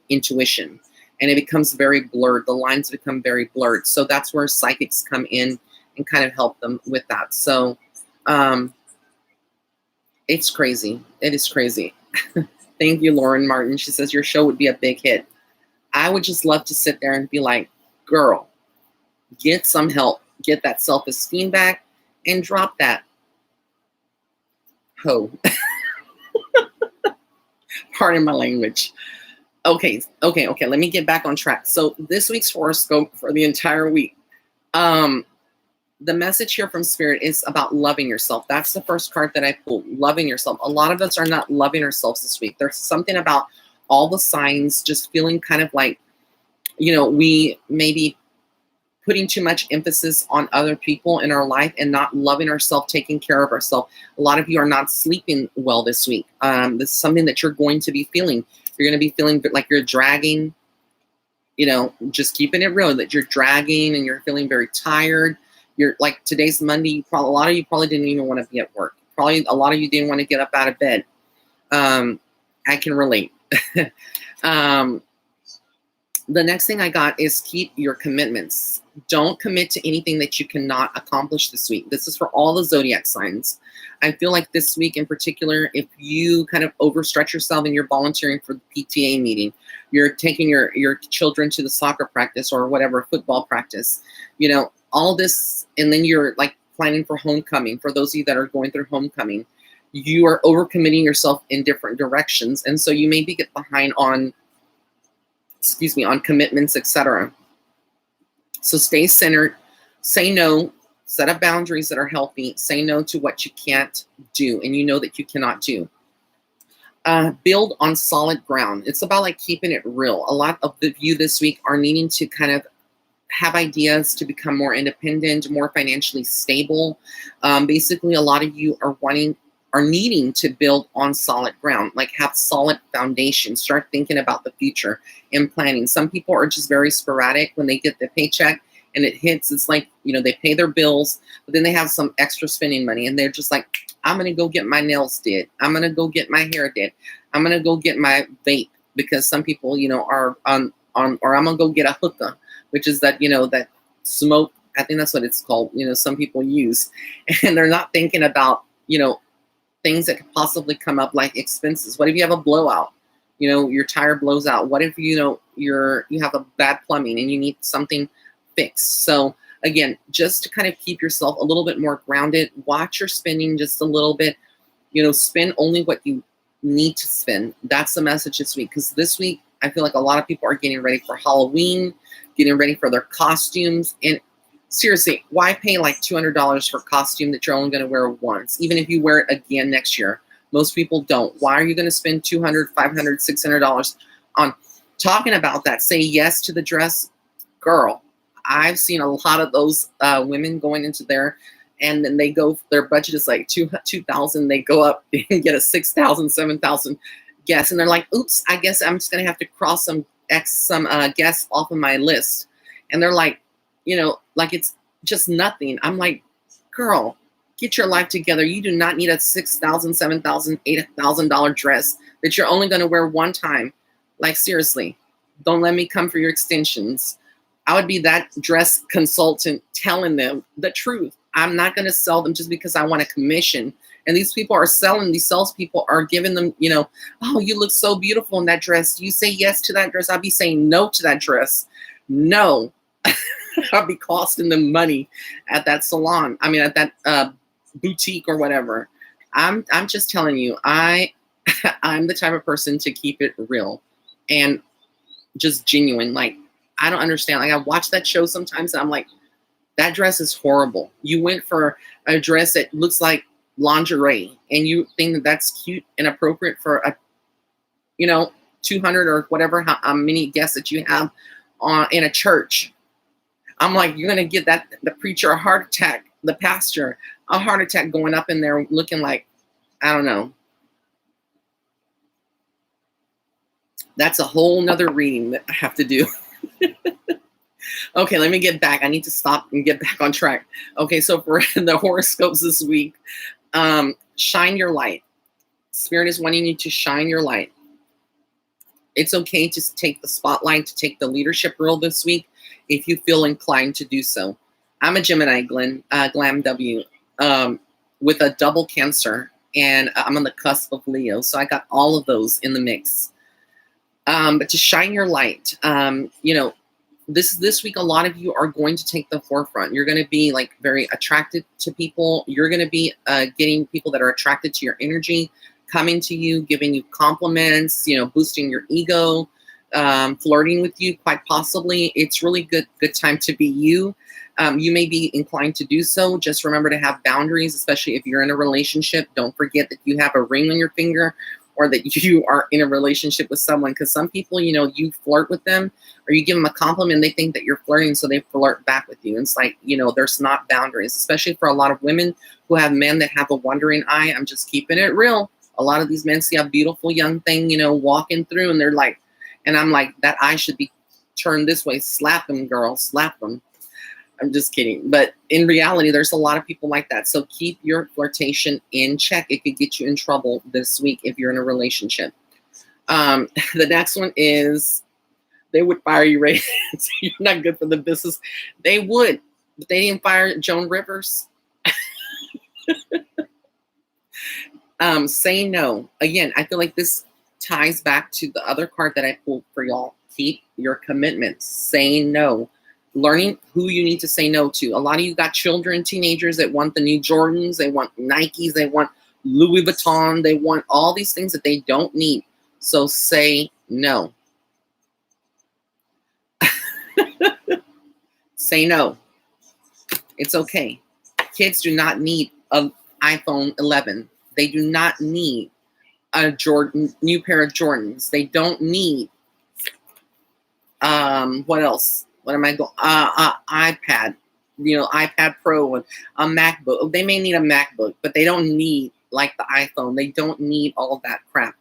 intuition. And it becomes very blurred. The lines become very blurred. So that's where psychics come in and kind of help them with that. So it's crazy. It is crazy. Thank you, Lauren Martin. She says your show would be a big hit. I would just love to sit there and be like, girl, get some help. Get that self-esteem back and drop that hoe. Pardon my language. Okay. Let me get back on track. So this week's horoscope for the entire week. The message here from Spirit is about loving yourself. That's the first card that I pulled, loving yourself. A lot of us are not loving ourselves this week. There's something about all the signs just feeling kind of like, we may be putting too much emphasis on other people in our life and not loving ourselves, taking care of ourselves. A lot of you are not sleeping well this week. This is something that you're going to be feeling. You're going to be feeling like you're dragging, just keeping it real, that you're dragging and you're feeling very tired. You're like, today's Monday. A lot of you probably didn't even want to be at work. Probably a lot of you didn't want to get up out of bed. I can relate. The next thing I got is keep your commitments. Don't commit to anything that you cannot accomplish this week. This is for all the zodiac signs. I feel like this week in particular, if you kind of overstretch yourself and you're volunteering for the PTA meeting, you're taking your children to the soccer practice or whatever, football practice, all this, and then you're like planning for homecoming. For those of you that are going through homecoming, you are overcommitting yourself in different directions. And so you maybe get behind on commitments, etc. So stay centered, say no, set up boundaries that are healthy, say no to what you can't do and you know that you cannot do. Build on solid ground. It's about like keeping it real. A lot of you this week are needing to kind of have ideas to become more independent, more financially stable. Basically, a lot of you are needing to build on solid ground, like have solid foundation, start thinking about the future and planning. Some people are just very sporadic when they get the paycheck and it hits. It's like, they pay their bills, but then they have some extra spending money and they're just like, I'm going to go get my nails did. I'm going to go get my hair did. I'm going to go get my vape, because some people, are on, or I'm going to go get a hookah, which is that, that smoke. I think that's what it's called. Some people use, and they're not thinking about, things that could possibly come up, like expenses. What if you have a blowout? Your tire blows out. What if you have a bad plumbing and you need something fixed? So again, just to kind of keep yourself a little bit more grounded, watch your spending just a little bit. Spend only what you need to spend. That's the message this week, because this week I feel like a lot of people are getting ready for Halloween, getting ready for their costumes, and seriously, why pay like $200 for a costume that you're only going to wear once, even if you wear it again next year? Most people don't. Why are you going to spend $200, $500, $600 on talking about that? Say yes to the dress. Girl, I've seen a lot of those women going into there, and then their budget is like $2,000. They go up and get a $6,000, $7,000 guest, and they're like, oops, I guess I'm just going to have to cross some guests off of my list. And they're like, like it's just nothing. I'm like, girl, get your life together. You do not need a $6,000, $7,000, $8,000 dress that you're only going to wear one time. Like, seriously, don't let me come for your extensions. I would be that dress consultant telling them the truth. I'm not going to sell them just because I want a commission. And these people are selling, these salespeople are giving them, oh, you look so beautiful in that dress. Do you say yes to that dress? I'll be saying no to that dress. No. I'll be costing them money at that salon. I mean, at that boutique or whatever. I'm just telling you, I'm the type of person to keep it real and just genuine. Like, I don't understand. Like, I watch that show sometimes and I'm like, that dress is horrible. You went for a dress that looks like lingerie and you think that that's cute and appropriate for a, 200 or whatever, how many guests that you have in a church. I'm like, you're going to get the preacher a heart attack, the pastor a heart attack going up in there looking like, I don't know. That's a whole nother reading that I have to do. Okay, let me get back. I need to stop and get back on track. Okay, so for the horoscopes this week, shine your light. Spirit is wanting you to shine your light. It's okay to take the spotlight, to take the leadership role this week if you feel inclined to do so. I'm a Gemini, Glam W, with a double Cancer, and I'm on the cusp of Leo, so I got all of those in the mix. But to shine your light, this week, a lot of you are going to take the forefront. You're going to be like very attracted to people. You're going to be getting people that are attracted to your energy, coming to you, giving you compliments, boosting your ego, flirting with you, quite possibly. It's really good time to be you. You may be inclined to do so. Just remember to have boundaries, especially if you're in a relationship. Don't forget that you have a ring on your finger, or that you are in a relationship with someone. Because some people, you flirt with them or you give them a compliment, they think that you're flirting, so they flirt back with you. And it's like, there's not boundaries, especially for a lot of women who have men that have a wandering eye. I'm just keeping it real. A lot of these men see a beautiful young thing, walking through, and they're like, and I'm like, that eye should be turned this way. Slap them, girl, slap them. I'm just kidding. But in reality, there's a lot of people like that. So keep your flirtation in check. It could get you in trouble this week if you're in a relationship. The next one is, they would fire you, Ray. You're not good for the business. They would, but they didn't fire Joan Rivers. Say no. Again, I feel like this ties back to the other card that I pulled for y'all. Keep your commitments. Say no. Learning who you need to say no to. A lot of you got children, teenagers that want the new Jordans, they want Nikes, they want Louis Vuitton, they want all these things that they don't need. So say no. Say no. It's okay. Kids do not need an iPhone 11. They do not need a new pair of Jordans. They don't need what else? What am I going? iPad, iPad Pro and a MacBook. They may need a MacBook, but they don't need like the iPhone. They don't need all that crap.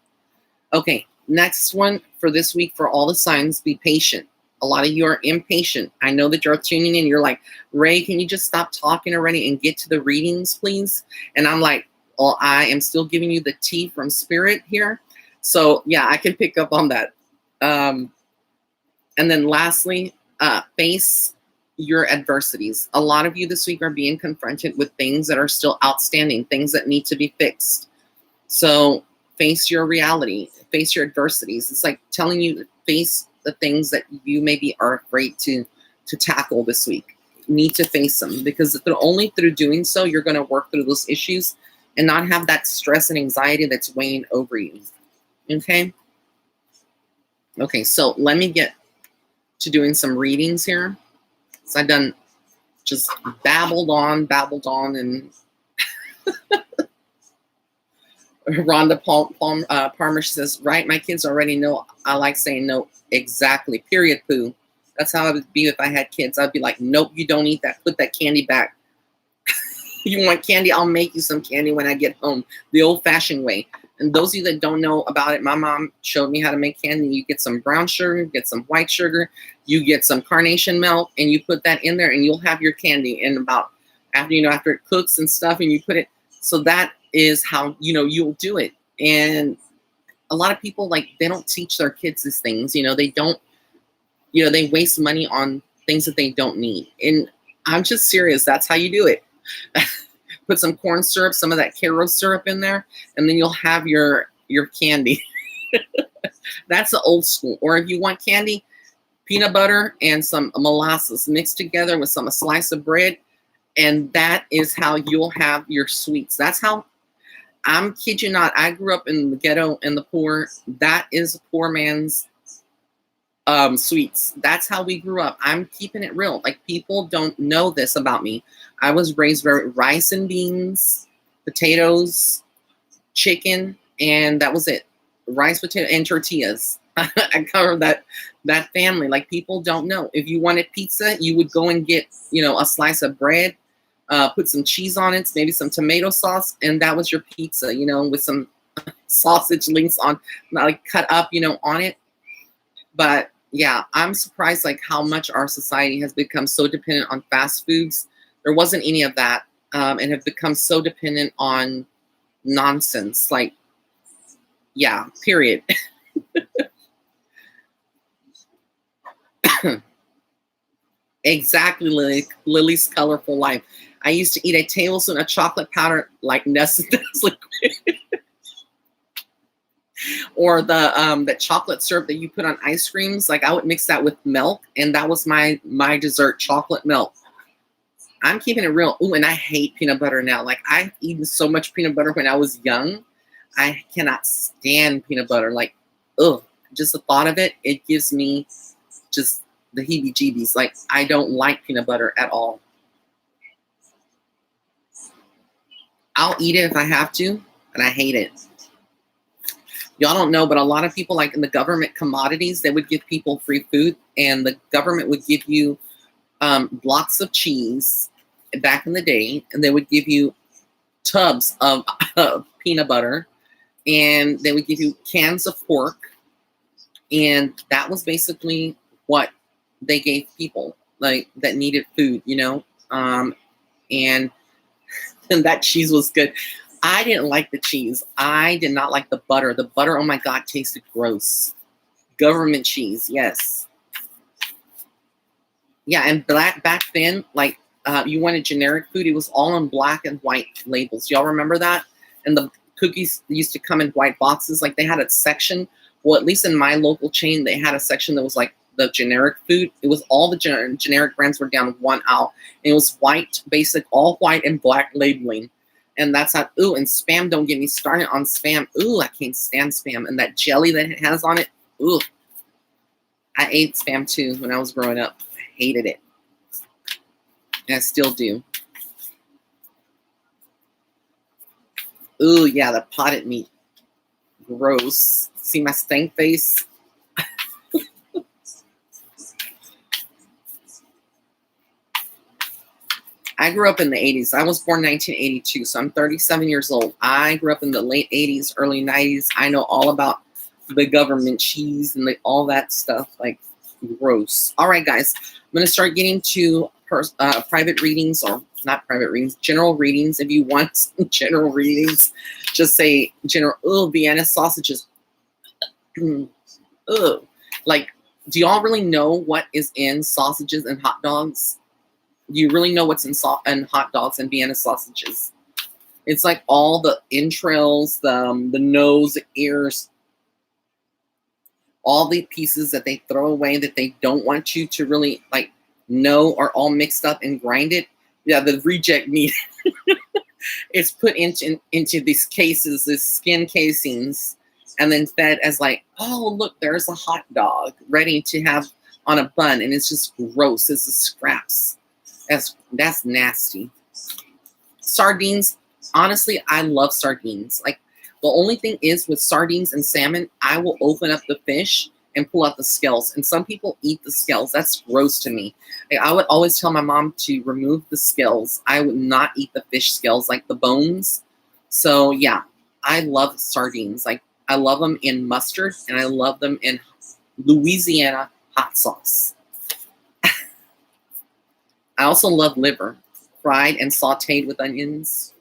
Okay, next one for this week for all the signs, be patient. A lot of you are impatient. I know that you're tuning in. You're like, Ray, can you just stop talking already and get to the readings, please? And I'm like, well, I am still giving you the tea from spirit here. So yeah, I can pick up on that. And then lastly, face your adversities. A lot of you this week are being confronted with things that are still outstanding, things that need to be fixed. So face your reality, face your adversities. It's like telling you to face the things that you maybe are afraid to tackle this week. You need to face them, because only through doing so, you're going to work through those issues and not have that stress and anxiety that's weighing over you. Okay? Okay, so let me get to doing some readings here. So I done just babbled on, and Rhonda Palmer says, right, my kids already know I like saying no. Exactly. Period, poo. That's how I would be if I had kids. I'd be like, nope, you don't eat that. Put that candy back. You want candy? I'll make you some candy when I get home. The old-fashioned way. And those of you that don't know about it, my mom showed me how to make candy. You get some brown sugar, get some white sugar, you get some carnation milk, and you put that in there, and you'll have your candy in about, after it cooks and stuff, and you put it. So that is how, you'll do it. And a lot of people, they don't teach their kids these things. They don't, they waste money on things that they don't need. And I'm just serious. That's how you do it. Put some corn syrup, some of that Karo syrup in there, and then you'll have your candy. That's the old school. Or if you want candy, peanut butter and some molasses mixed together with a slice of bread, and that is how you'll have your sweets. That's how, I'm kid you not, I grew up in the ghetto and the poor. That is a poor man's sweets. That's how we grew up. I'm keeping it real. People don't know this about me. I was raised very rice and beans, potatoes, chicken, and that was it. Rice, potato, and tortillas. I covered that family. People don't know. If you wanted pizza, you would go and get, a slice of bread, put some cheese on it, maybe some tomato sauce, and that was your pizza, with some sausage links on, cut up, on it. But yeah, I'm surprised how much our society has become so dependent on fast foods. There wasn't any of that, and have become so dependent on nonsense. Yeah, period. Exactly, Lily's colorful life. I used to eat a tablespoon of chocolate powder like Nestle. Or the chocolate syrup that you put on ice creams. Like I would mix that with milk, and that was my dessert, chocolate milk. I'm keeping it real. Ooh, and I hate peanut butter now. Like I've eaten so much peanut butter when I was young. I cannot stand peanut butter. Like, ugh, just the thought of it, it gives me just the heebie-jeebies. Like I don't like peanut butter at all. I'll eat it if I have to, but I hate it. Y'all don't know, but a lot of people, like in the government commodities, they would give people free food, and the government would give you blocks of cheese back in the day, and they would give you tubs of peanut butter, and they would give you cans of pork, and that was basically what they gave people like that needed food, you know. And that cheese was good. I didn't like the cheese. I did not like the butter. The butter, oh my God, tasted gross. Government cheese, yes. Yeah, and back then, like you wanted generic food, it was all in black and white labels. Y'all remember that? And the cookies used to come in white boxes. Like they had a section. Well, at least in my local chain, they had a section that was like the generic food. It was all the generic brands were down one aisle. And it was white, basic, all white and black labeling. And that's not, ooh, and Spam, don't get me started on Spam. Ooh, I can't stand Spam. And that jelly that it has on it, ooh. I ate Spam too when I was growing up. I hated it. And I still do. Ooh, yeah, the potted meat. Gross. See my stank face? I grew up in the 80s. I was born in 1982, so I'm 37 years old. I grew up in the late 80s, early 90s. I know all about the government cheese and all that stuff. Like, gross. All right, guys. I'm going to start getting to private readings, or not private readings, general readings. If you want some general readings, just say general. Oh, Vienna sausages. Ugh. Like, do y'all really know what is in sausages and hot dogs? You really know what's in hot dogs and Vienna sausages. It's like all the entrails, the nose, the ears, all the pieces that they throw away that they don't want you to really like know are all mixed up and grinded. Yeah, the reject meat. It's put into these cases, these skin casings, and then fed as like, oh, look, there's a hot dog ready to have on a bun, and it's just gross. It's the scraps. That's nasty. Sardines, honestly, I love sardines. Like, the only thing is with sardines and salmon, I will open up the fish and pull out the scales. And some people eat the scales. That's gross to me. Like, I would always tell my mom to remove the scales. I would not eat the fish scales, like the bones. So yeah, I love sardines. Like, I love them in mustard, and I love them in Louisiana hot sauce. I also love liver, fried and sauteed with onions.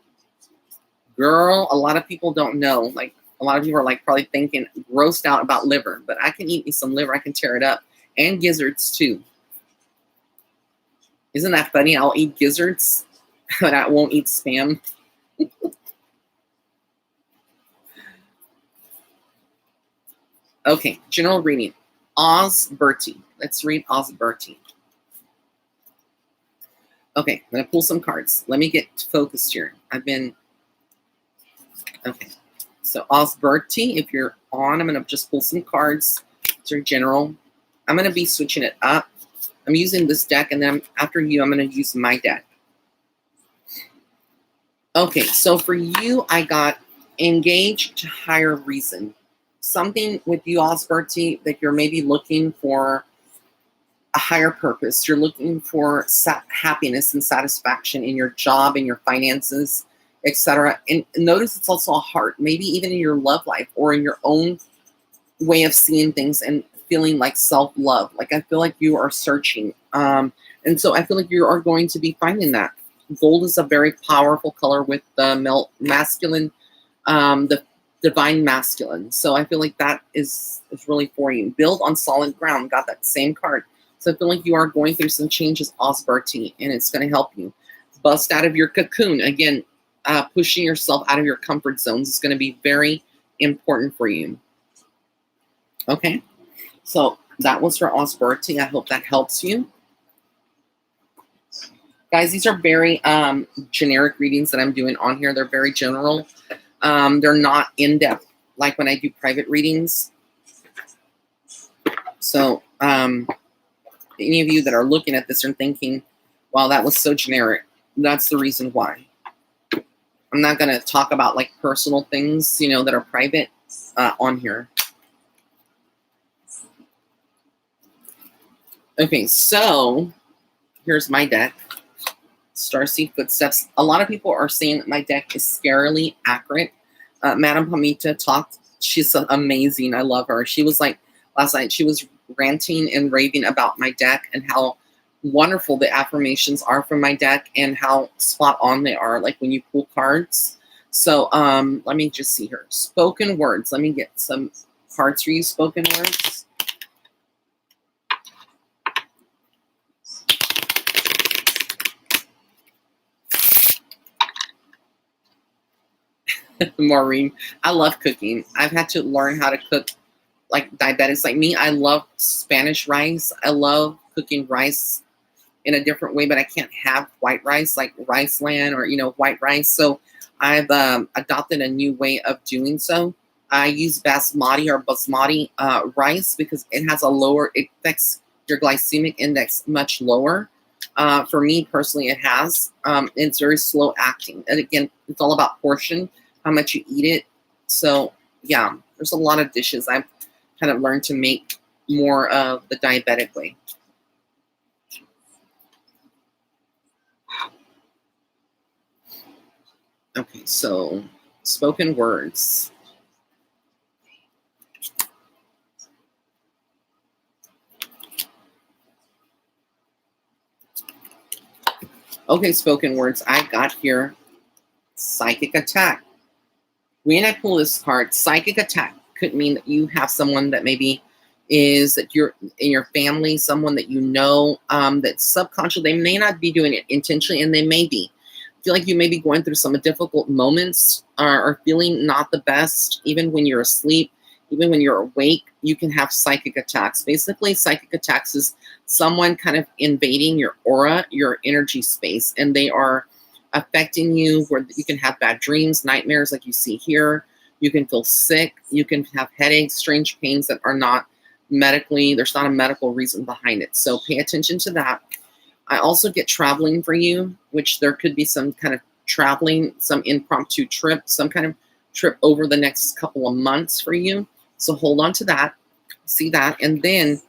Girl, a lot of people don't know. Like, a lot of people are like probably thinking grossed out about liver, but I can eat me some liver. I can tear it up, and gizzards too. Isn't that funny? I'll eat gizzards, but I won't eat Spam. Okay, general reading. Oz Bertie. Let's read Oz Bertie. Okay, I'm going to pull some cards. Let me get focused here. Okay. So Oz Bertie, if you're on, I'm going to just pull some cards. They're general. I'm going to be switching it up. I'm using this deck, and then after you, I'm going to use my deck. Okay, so for you, I got engage to higher reason. Something with you, Oz Bertie, that you're maybe looking for a higher purpose. You're looking for happiness and satisfaction in your job, in your finances, etc. And notice it's also a heart, maybe even in your love life or in your own way of seeing things and feeling like self-love. Like, I feel like you are searching. And so I feel like you are going to be finding that. Gold is a very powerful color with the masculine, the divine masculine. So I feel like that is really for you. Build on solid ground. Got that same card. So I feel like you are going through some changes, Oz Bertie, and it's going to help you. Bust out of your cocoon. Again, pushing yourself out of your comfort zones is going to be very important for you. Okay. So that was for Osberti. I hope that helps you. Guys, these are very generic readings that I'm doing on here. They're very general. They're not in-depth like when I do private readings. So any of you that are looking at this and thinking, wow, that was so generic, that's the reason why. I'm not going to talk about like personal things, you know, that are private on here. Okay, so here's my deck. Starseed Footsteps. A lot of people are saying that my deck is scarily accurate. Madame Pamita talked. She's amazing. I love her. She was like, last night, she was ranting and raving about my deck and how wonderful the affirmations are from my deck and how spot on they are, like when you pull cards. So let me just see here. Spoken words. Let me get some cards for you. Spoken words. Maureen, I love cooking. I've had to learn how to cook like diabetics like me. I love Spanish rice. I love cooking rice in a different way, but I can't have white rice like Riceland or, you know, white rice. So I've adopted a new way of doing so. I use basmati rice because it has a lower, it affects your glycemic index much lower. For me personally, it has. It's very slow acting. And again, it's all about portion, how much you eat it. So yeah, there's a lot of dishes I've kind of learned to make more of the diabetic way. Okay, so spoken words. Okay, spoken words. I got here psychic attack. When I pull this card, psychic attack could mean that you have someone that maybe is that you're in your family, someone that you know, that's subconscious. They may not be doing it intentionally, and they may be. Feel like you may be going through some difficult moments or feeling not the best, even when you're asleep, even when you're awake. You can have psychic attacks. Basically, psychic attacks is someone kind of invading your aura, your energy space, and they are affecting you where you can have bad dreams, nightmares like you see here. You can feel sick. You can have headaches, strange pains that are not medically, there's not a medical reason behind it. So pay attention to that. I also get traveling for you, which there could be some kind of traveling, some impromptu trip, some kind of trip over the next couple of months for you. So hold on to that. See that. And then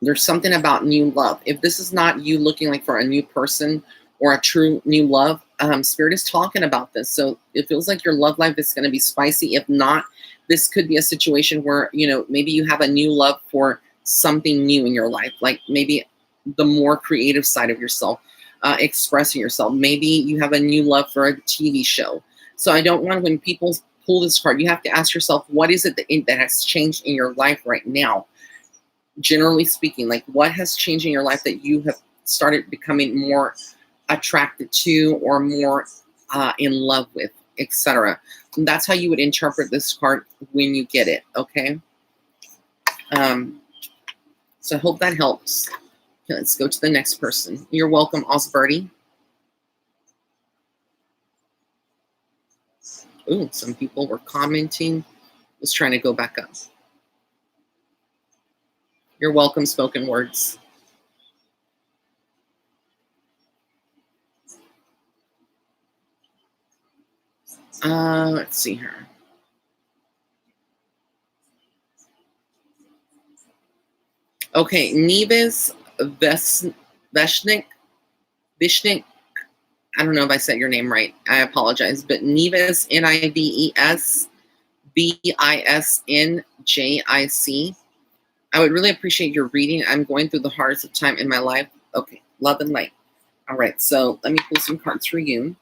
there's something about new love. If this is not you looking like for a new person or a true new love, Spirit is talking about this. So it feels like your love life is going to be spicy. If not, this could be a situation where, you know, maybe you have a new love for something new in your life, like maybe the more creative side of yourself, expressing yourself. Maybe you have a new love for a TV show. So I don't want, when people pull this card, you have to ask yourself, what is it that has changed in your life right now? Generally speaking, like what has changed in your life that you have started becoming more attracted to or more in love with, etc. That's how you would interpret this card when you get it, okay? So I hope that helps. Okay, let's go to the next person. You're welcome, Osberti. Ooh, some people were commenting. Was trying to go back up. You're welcome, spoken words. Let's see here. Okay, Neves Vishnik. I don't know if I said your name right. I apologize. But Neves, Nives Bisnjic. I would really appreciate your reading. I'm going through the hardest of time in my life. Okay, love and light. All right, so let me pull some cards for you.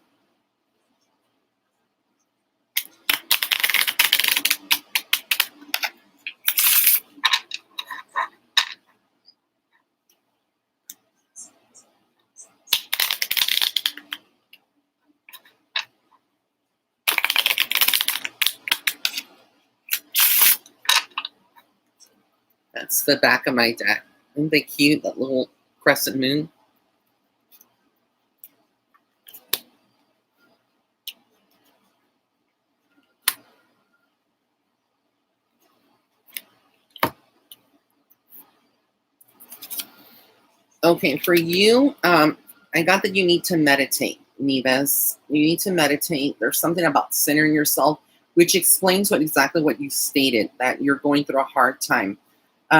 That's the back of my deck. Isn't they cute? That little crescent moon. Okay, for you, I got that you need to meditate, Neves. You need to meditate. There's something about centering yourself, which explains exactly what you stated, that you're going through a hard time.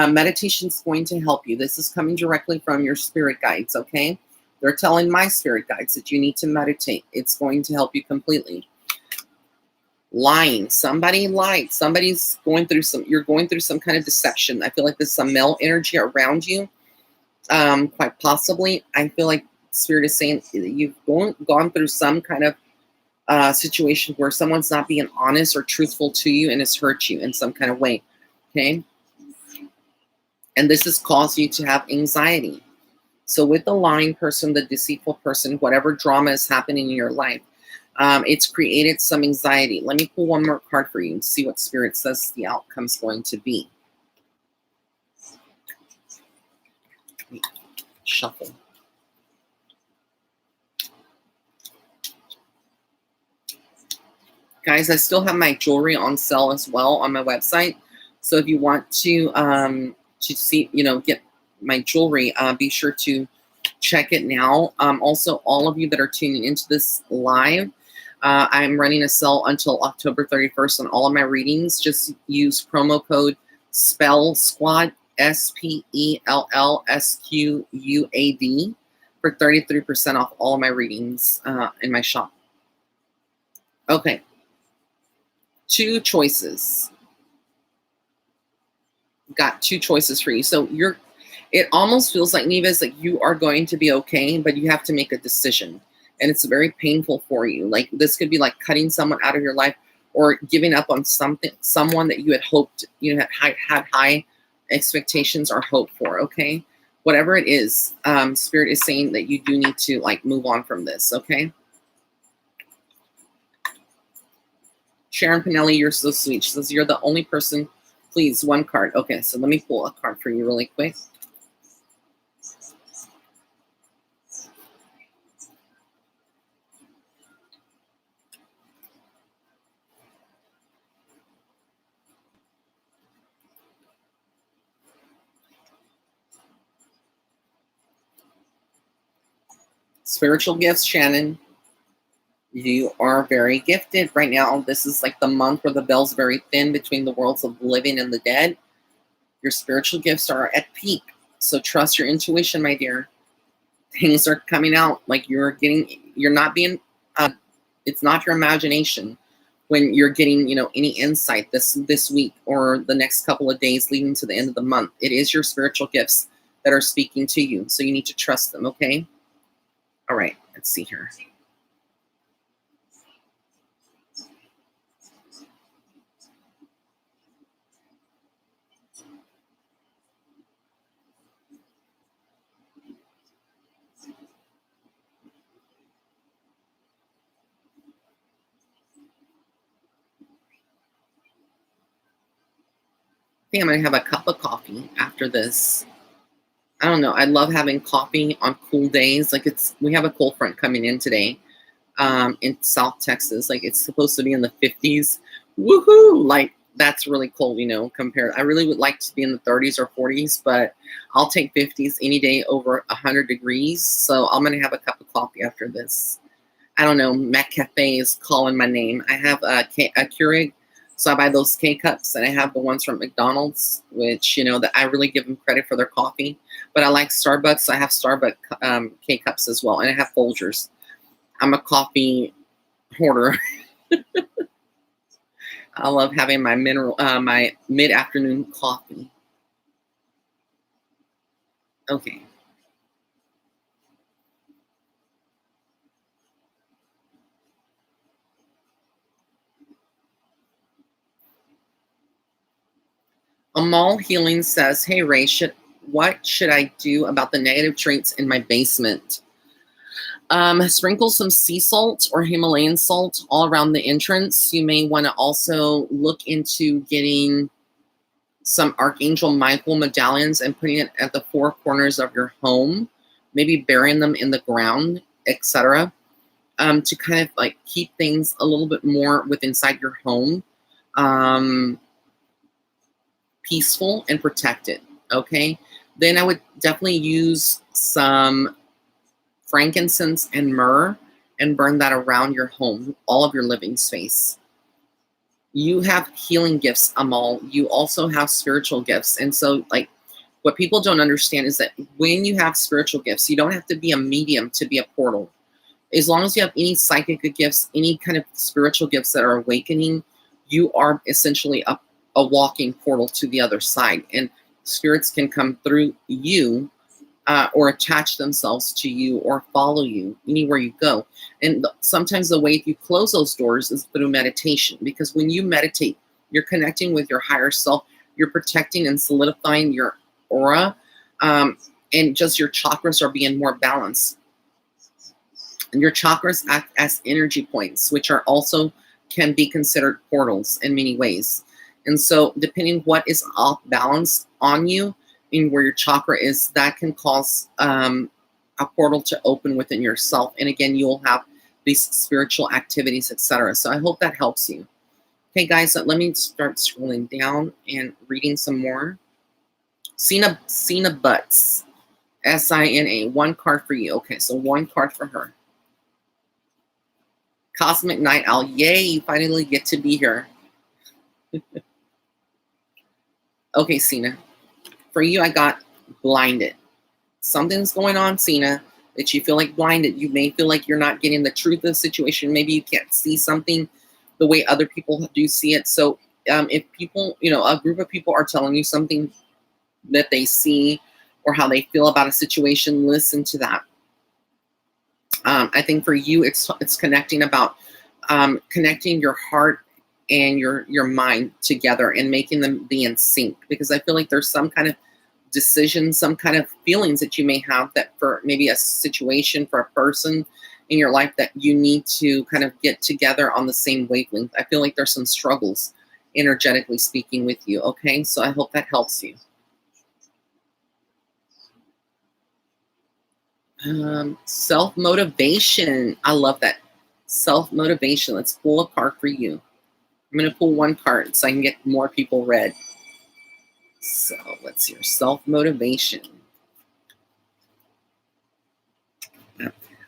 Meditation is going to help you. This is coming directly from your spirit guides, okay? They're telling my spirit guides that you need to meditate. It's going to help you completely. Lying. Somebody lied. Somebody's going through you're going through some kind of deception. I feel like there's some male energy around you. Quite possibly. I feel like Spirit is saying you've gone through some kind of situation where someone's not being honest or truthful to you and has hurt you in some kind of way. Okay? And this has caused you to have anxiety. So with the lying person, the deceitful person, whatever drama is happening in your life, it's created some anxiety. Let me pull one more card for you and see what Spirit says the outcome's going to be. Shuffle. Guys, I still have my jewelry on sale as well on my website. So if you want to see, get my jewelry, be sure to check it now. Also, all of you that are tuning into this live, I'm running a sale until October 31st on all of my readings. Just use promo code SPELL SQUAD, SPELLSQUAD, for 33% off all of my readings in my shop. Okay. 2 choices. Got 2 choices for you. So it almost feels like, Neves, like you are going to be okay, but you have to make a decision. And it's very painful for you. Like this could be like cutting someone out of your life or giving up on someone that you had hoped, had high expectations or hope for, okay? Whatever it is, Spirit is saying that you do need to like move on from this, okay? Sharon Pinelli, you're so sweet. She says, you're the only person, please, 1 card. Okay, so let me pull a card for you really quick. Spiritual gifts, Shannon. You are very gifted right now. This is like the month where the veil's very thin between the worlds of the living and the dead. Your spiritual gifts are at peak. So trust your intuition, my dear. Things are coming out. Like you're not being, it's not your imagination when you're getting, any insight this week or the next couple of days leading to the end of the month. It is your spiritual gifts that are speaking to you. So you need to trust them, okay? All right, let's see here. I think I'm going to have a cup of coffee after this. I don't know. I love having coffee on cool days. Like we have a cold front coming in today in South Texas. Like it's supposed to be in the 50s. Woohoo! Like that's really cold, compared. I really would like to be in the 30s or 40s, but I'll take 50s any day over 100 degrees. So I'm going to have a cup of coffee after this. I don't know. Mac Cafe is calling my name. I have a Keurig. So I buy those K-Cups, and I have the ones from McDonald's, which, that I really give them credit for their coffee. But I like Starbucks. So I have Starbucks K-Cups as well, and I have Folgers. I'm a coffee hoarder. I love having my my mid-afternoon coffee. Okay. Amal Healing says, hey, Ray, what should I do about the negative traits in my basement? Sprinkle some sea salt or Himalayan salt all around the entrance. You may want to also look into getting some Archangel Michael medallions and putting it at the four corners of your home, maybe burying them in the ground, etc. To kind of like keep things a little bit more with inside your home, peaceful and protected. Okay. Then I would definitely use some frankincense and myrrh and burn that around your home, all of your living space. You have healing gifts, Amal. You also have spiritual gifts. And so, like, what people don't understand is that when you have spiritual gifts, you don't have to be a medium to be a portal. As long as you have any psychic gifts, any kind of spiritual gifts that are awakening, you are essentially a walking portal to the other side. And spirits can come through you or attach themselves to you or follow you anywhere you go. And sometimes the way you close those doors is through meditation, because when you meditate, you're connecting with your higher self, you're protecting and solidifying your aura, and just your chakras are being more balanced. And your chakras act as energy points, which are also can be considered portals in many ways. And so depending what is off balance on you and where your chakra is, that can cause a portal to open within yourself. And again, you'll have these spiritual activities, etc. So I hope that helps you. Okay, guys, let me start scrolling down and reading some more. Sina Butts, Sina, one card for you. Okay, so one card for her. Cosmic Night Owl, yay, you finally get to be here. Okay, Sina, for you, I got blinded. Something's going on, Sina, that you feel like blinded. You may feel like you're not getting the truth of the situation. Maybe you can't see something the way other people do see it. So if people, a group of people are telling you something that they see or how they feel about a situation, listen to that. I think for you, it's connecting about connecting your heart and your mind together and making them be in sync. Because I feel like there's some kind of decision, some kind of feelings that you may have that for maybe a situation, for a person in your life, that you need to kind of get together on the same wavelength. I feel like there's some struggles, energetically speaking, with you. Okay, so I hope that helps you. Self-motivation. I love that. Self-motivation. Let's pull a card for you. I'm going to pull one card so I can get more people read. So let's see. Self-motivation.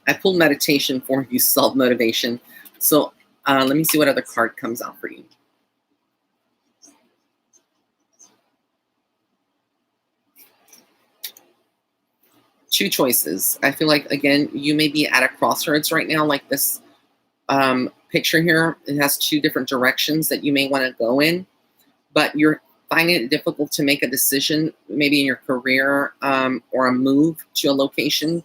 I pulled meditation for you, self-motivation. So let me see what other card comes out for you. Two choices. I feel like, again, you may be at a crossroads right now, like this picture here. It has two different directions that you may want to go in, but you're finding it difficult to make a decision, maybe in your career or a move to a location.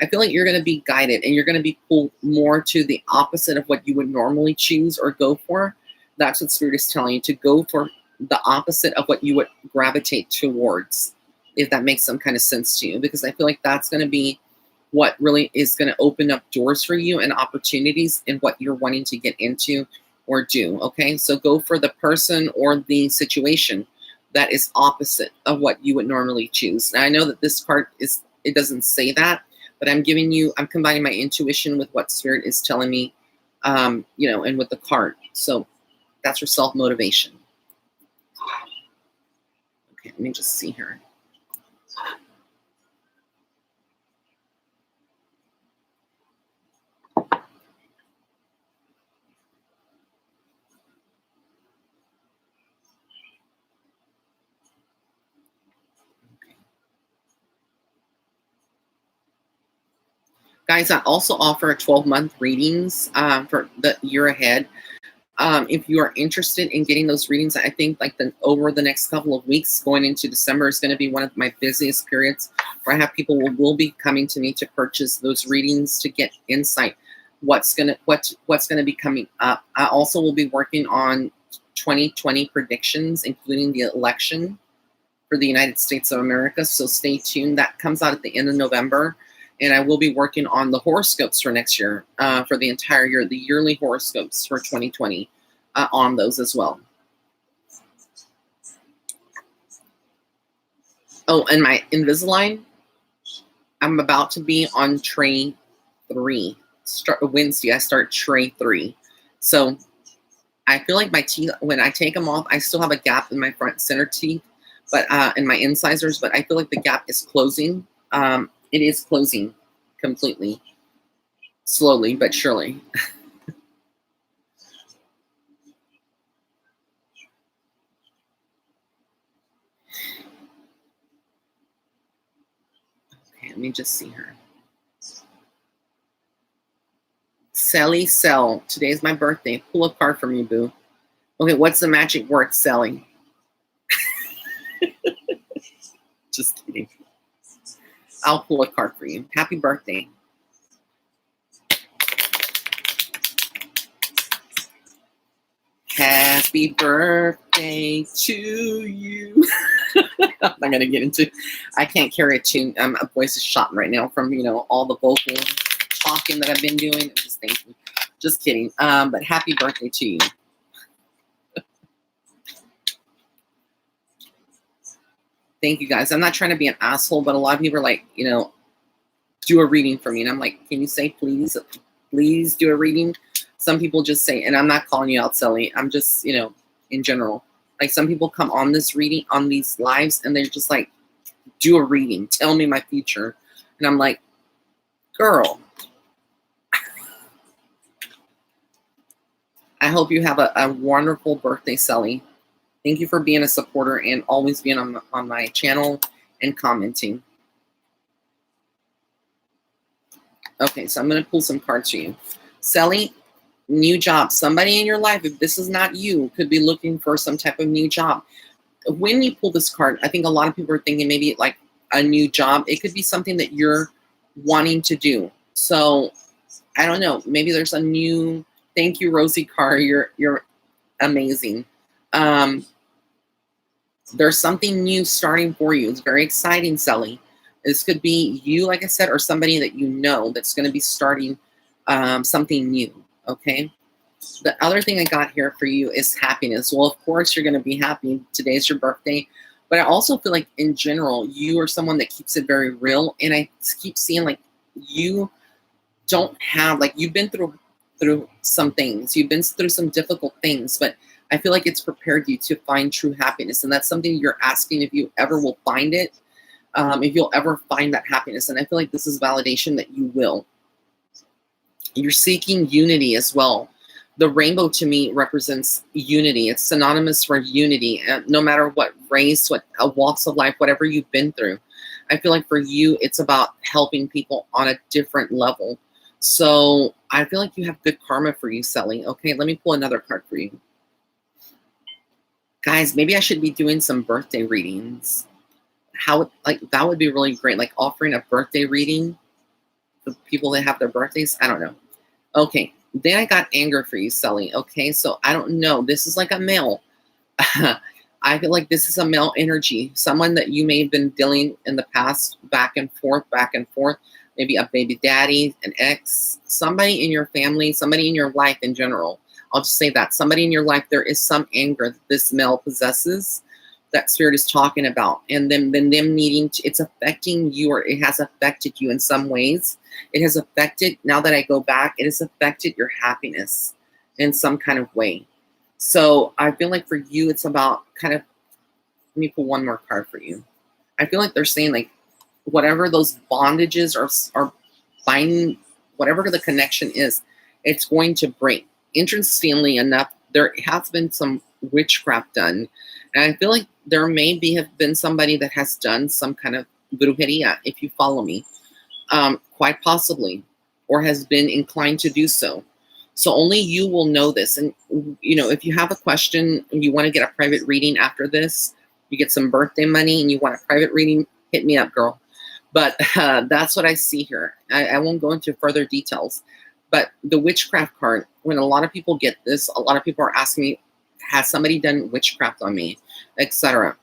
I feel like you're going to be guided and you're going to be pulled more to the opposite of what you would normally choose or go for. That's what Spirit is telling you, to go for the opposite of what you would gravitate towards, if that makes some kind of sense to you, because I feel like that's going to be what really is going to open up doors for you and opportunities in what you're wanting to get into or do. Okay, so go for the person or the situation that is opposite of what you would normally choose. Now, I know that this card it doesn't say that, but I'm combining my intuition with what Spirit is telling me, and with the card. So that's your self-motivation. Okay, let me just see here. Guys, I also offer 12-month readings for the year ahead. If you are interested in getting those readings, I think over the next couple of weeks, going into December, is going to be one of my busiest periods, where I have people will be coming to me to purchase those readings to get insight what's going to be coming up. I also will be working on 2020 predictions, including the election for the United States of America. So stay tuned. That comes out at the end of November. And I will be working on the horoscopes for next year, for the entire year, the yearly horoscopes for 2020 on those as well. Oh, and my Invisalign, I'm about to be on tray 3. Wednesday, I start tray 3. So I feel like my teeth, when I take them off, I still have a gap in my front center teeth, but in my incisors, but I feel like the gap is closing. It is closing completely, slowly but surely. Okay, let me just see her. Sally Sell. Today's my birthday. Pull a card from you, boo. Okay, what's the magic word, Sally? Just kidding. I'll pull a card for you. Happy birthday. Happy birthday to you. I'm not going to get into, I can't carry a tune. My voice is shot right now from, all the vocal talking that I've been doing. I'm just thinking. Just kidding. But happy birthday to you. Thank you, guys. I'm not trying to be an asshole, but a lot of people are like, do a reading for me. And I'm like, can you say please do a reading? Some people just say, and I'm not calling you out, Sally. I'm just, in general. Like some people come on this reading, on these lives, and they're just like, do a reading. Tell me my future. And I'm like, girl. I hope you have a wonderful birthday, Sally. Thank you for being a supporter and always being on my channel and commenting. Okay, so I'm going to pull some cards for you. Sally, new job. Somebody in your life, if this is not you, could be looking for some type of new job. When you pull this card, I think a lot of people are thinking maybe like a new job. It could be something that you're wanting to do. So I don't know. Maybe there's a new, thank you, Rosie Carr. You're amazing. There's something new starting for you. It's very exciting, Sally. This could be you, like I said, or somebody that you know that's going to be starting something new, okay? The other thing I got here for you is happiness. Well, of course, you're going to be happy. Today's your birthday. But I also feel like, in general, you are someone that keeps it very real. And I keep seeing, like, you don't have, like, you've been through some things. You've been through some difficult things, but I feel like it's prepared you to find true happiness. And that's something you're asking if you ever will find it, if you'll ever find that happiness. And I feel like this is validation that you will. You're seeking unity as well. The rainbow to me represents unity. It's synonymous for unity. No matter what race, what walks of life, whatever you've been through. I feel like for you, it's about helping people on a different level. So I feel like you have good karma for you, Sally. Okay, let me pull another card for you. Guys, maybe I should be doing some birthday readings. That would be really great. Like offering a birthday reading for people that have their birthdays. I don't know. Okay, then I got anger for you, Sally. Okay, so I don't know. This is like a male. I feel like this is a male energy. Someone that you may have been dealing in the past, back and forth. Maybe a baby daddy, an ex, somebody in your family, somebody in your life in general. I'll just say that. Somebody in your life, there is some anger that this male possesses that spirit is talking about. And then them needing to, it's affecting you, or it has affected you in some ways. It has affected, now that I go back, it has affected your happiness in some kind of way. So I feel like for you, it's about kind of, let me pull one more card for you. I feel like they're saying like, whatever those bondages are binding, whatever the connection is, it's going to break. Interestingly enough, there has been some witchcraft done. And I feel like there may have been somebody that has done some kind of brujeria, if you follow me, quite possibly, or has been inclined to do so. So only you will know this. And, if you have a question and you want to get a private reading after this, you get some birthday money and you want a private reading, hit me up, girl. But that's what I see here. I won't go into further details. But the witchcraft card, when a lot of people get this, a lot of people are asking me, has somebody done witchcraft on me, etc.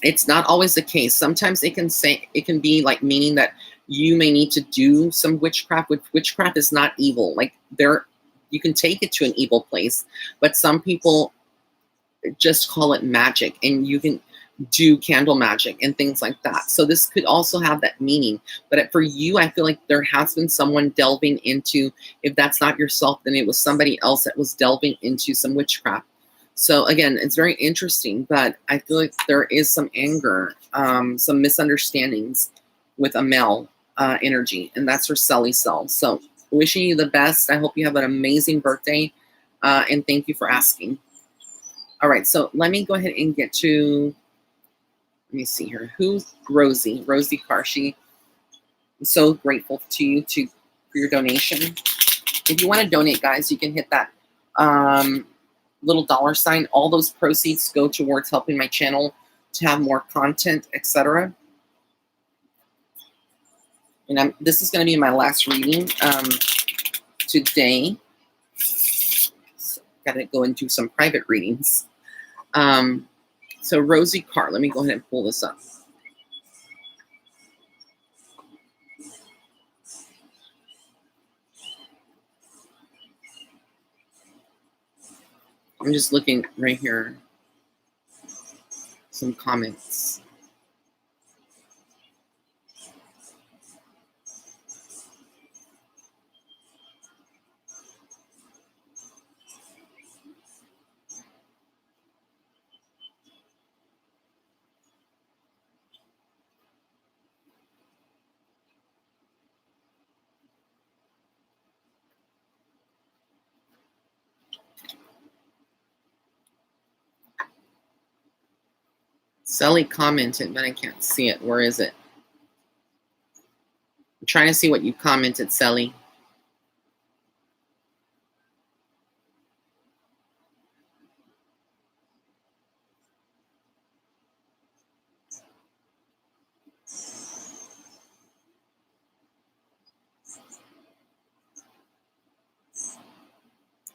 It's not always the case. Sometimes it can be like meaning that you may need to do some witchcraft. Witchcraft is not evil. Like you can take it to an evil place, but some people just call it magic. And do candle magic and things like that. So this could also have that meaning. But for you, I feel like there has been someone delving into, if that's not yourself, then it was somebody else that was delving into some witchcraft. So again, it's very interesting, but I feel like there is some anger, some misunderstandings with a male energy, and that's her Sally self. So wishing you the best. I hope you have an amazing birthday, and thank you for asking. All right, so let me go ahead and get to, let me see here. Who's Rosie? Rosie Karshi. I'm so grateful to you for your donation. If you want to donate, guys, you can hit that little $. All those proceeds go towards helping my channel to have more content, etc. And this is going to be my last reading today. So got to go into some private readings. So Rosie Carr, let me go ahead and pull this up. I'm just looking right here. Some comments. Sally commented, but I can't see it. Where is it? I'm trying to see what you commented, Sally.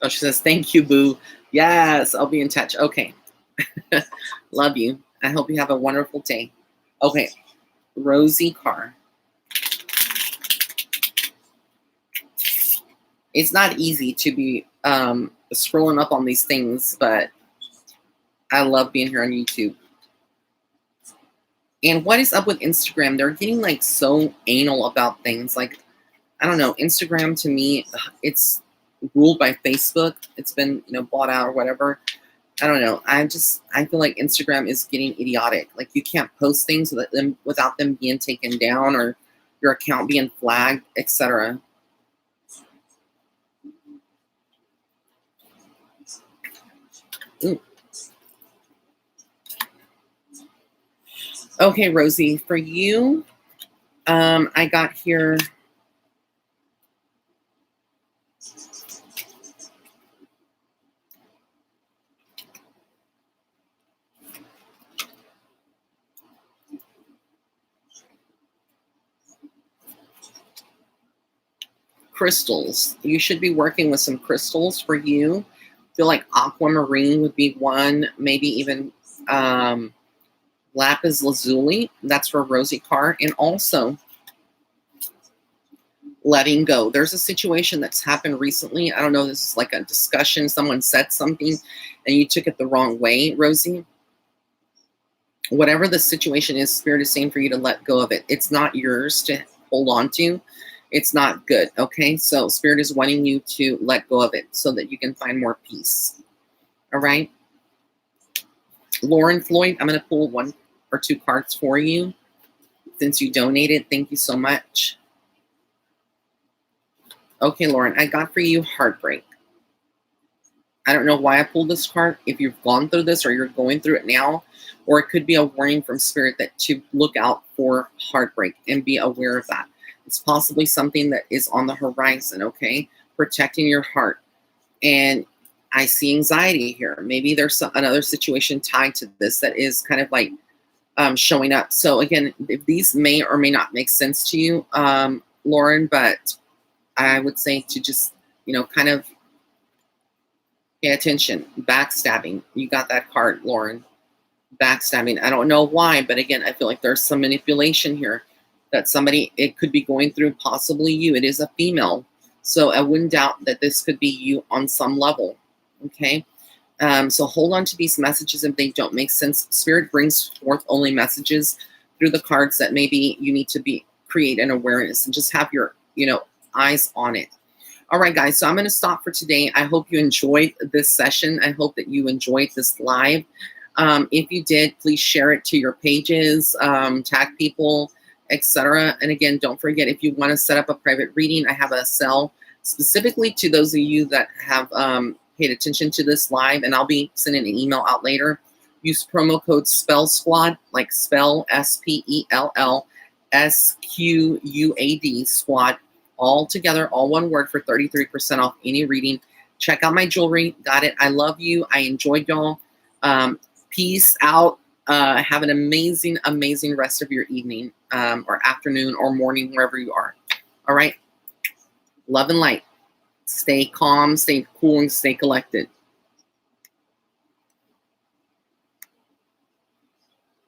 Oh, she says, thank you, boo. Yes, I'll be in touch. Okay. Love you. I hope you have a wonderful day. Okay. Rosie Carr. It's not easy to be scrolling up on these things, but I love being here on YouTube. And what is up with Instagram? They're getting like so anal about things. Like, I don't know. Instagram to me, it's ruled by Facebook. It's been, bought out or whatever. I don't know. I feel like Instagram is getting idiotic. Like, you can't post things without them being taken down or your account being flagged, etc. Okay, Rosie, for you, I got here. Crystals. You should be working with some crystals for you. I feel like aquamarine would be one, maybe even lapis lazuli. That's for Rosie Carr. And also letting go. There's a situation that's happened recently. I don't know, this is like a discussion. Someone said something and you took it the wrong way, Rosie. Whatever the situation is, Spirit is saying for you to let go of it. It's not yours to hold on to. It's not good, okay? So Spirit is wanting you to let go of it so that you can find more peace, all right? Lauren Floyd, I'm going to pull 1 or 2 cards for you since you donated. Thank you so much. Okay, Lauren, I got for you heartbreak. I don't know why I pulled this card. If you've gone through this or you're going through it now, or it could be a warning from Spirit that to look out for heartbreak and be aware of that. It's possibly something that is on the horizon, okay? Protecting your heart. And I see anxiety here. Maybe there's another situation tied to this that is kind of like showing up. So again, if these may or may not make sense to you, Lauren, but I would say to just, kind of pay attention. Backstabbing. You got that card, Lauren. Backstabbing. I don't know why, but again, I feel like there's some manipulation here that somebody, it could be going through, possibly you. It is a female. So I wouldn't doubt that this could be you on some level. Okay. So hold on to these messages if they don't make sense. Spirit brings forth only messages through the cards that maybe you need to create an awareness and just have your, eyes on it. All right, guys. So I'm going to stop for today. I hope you enjoyed this session. I hope that you enjoyed this live. If you did, please share it to your pages, tag people, etc. And again, don't forget, if you want to set up a private reading, I have a cell specifically to those of you that have paid attention to this live, and I'll be sending an email out later. Use promo code Spell Squad, like spell SPELLSQUAD Squad, all together, all one word, for 33% off any reading. Check out my jewelry. Got it. I love you. I enjoyed y'all. Peace out. Have an amazing, amazing rest of your evening, or afternoon or morning, wherever you are. All right. Love and light. Stay calm, stay cool, and stay collected.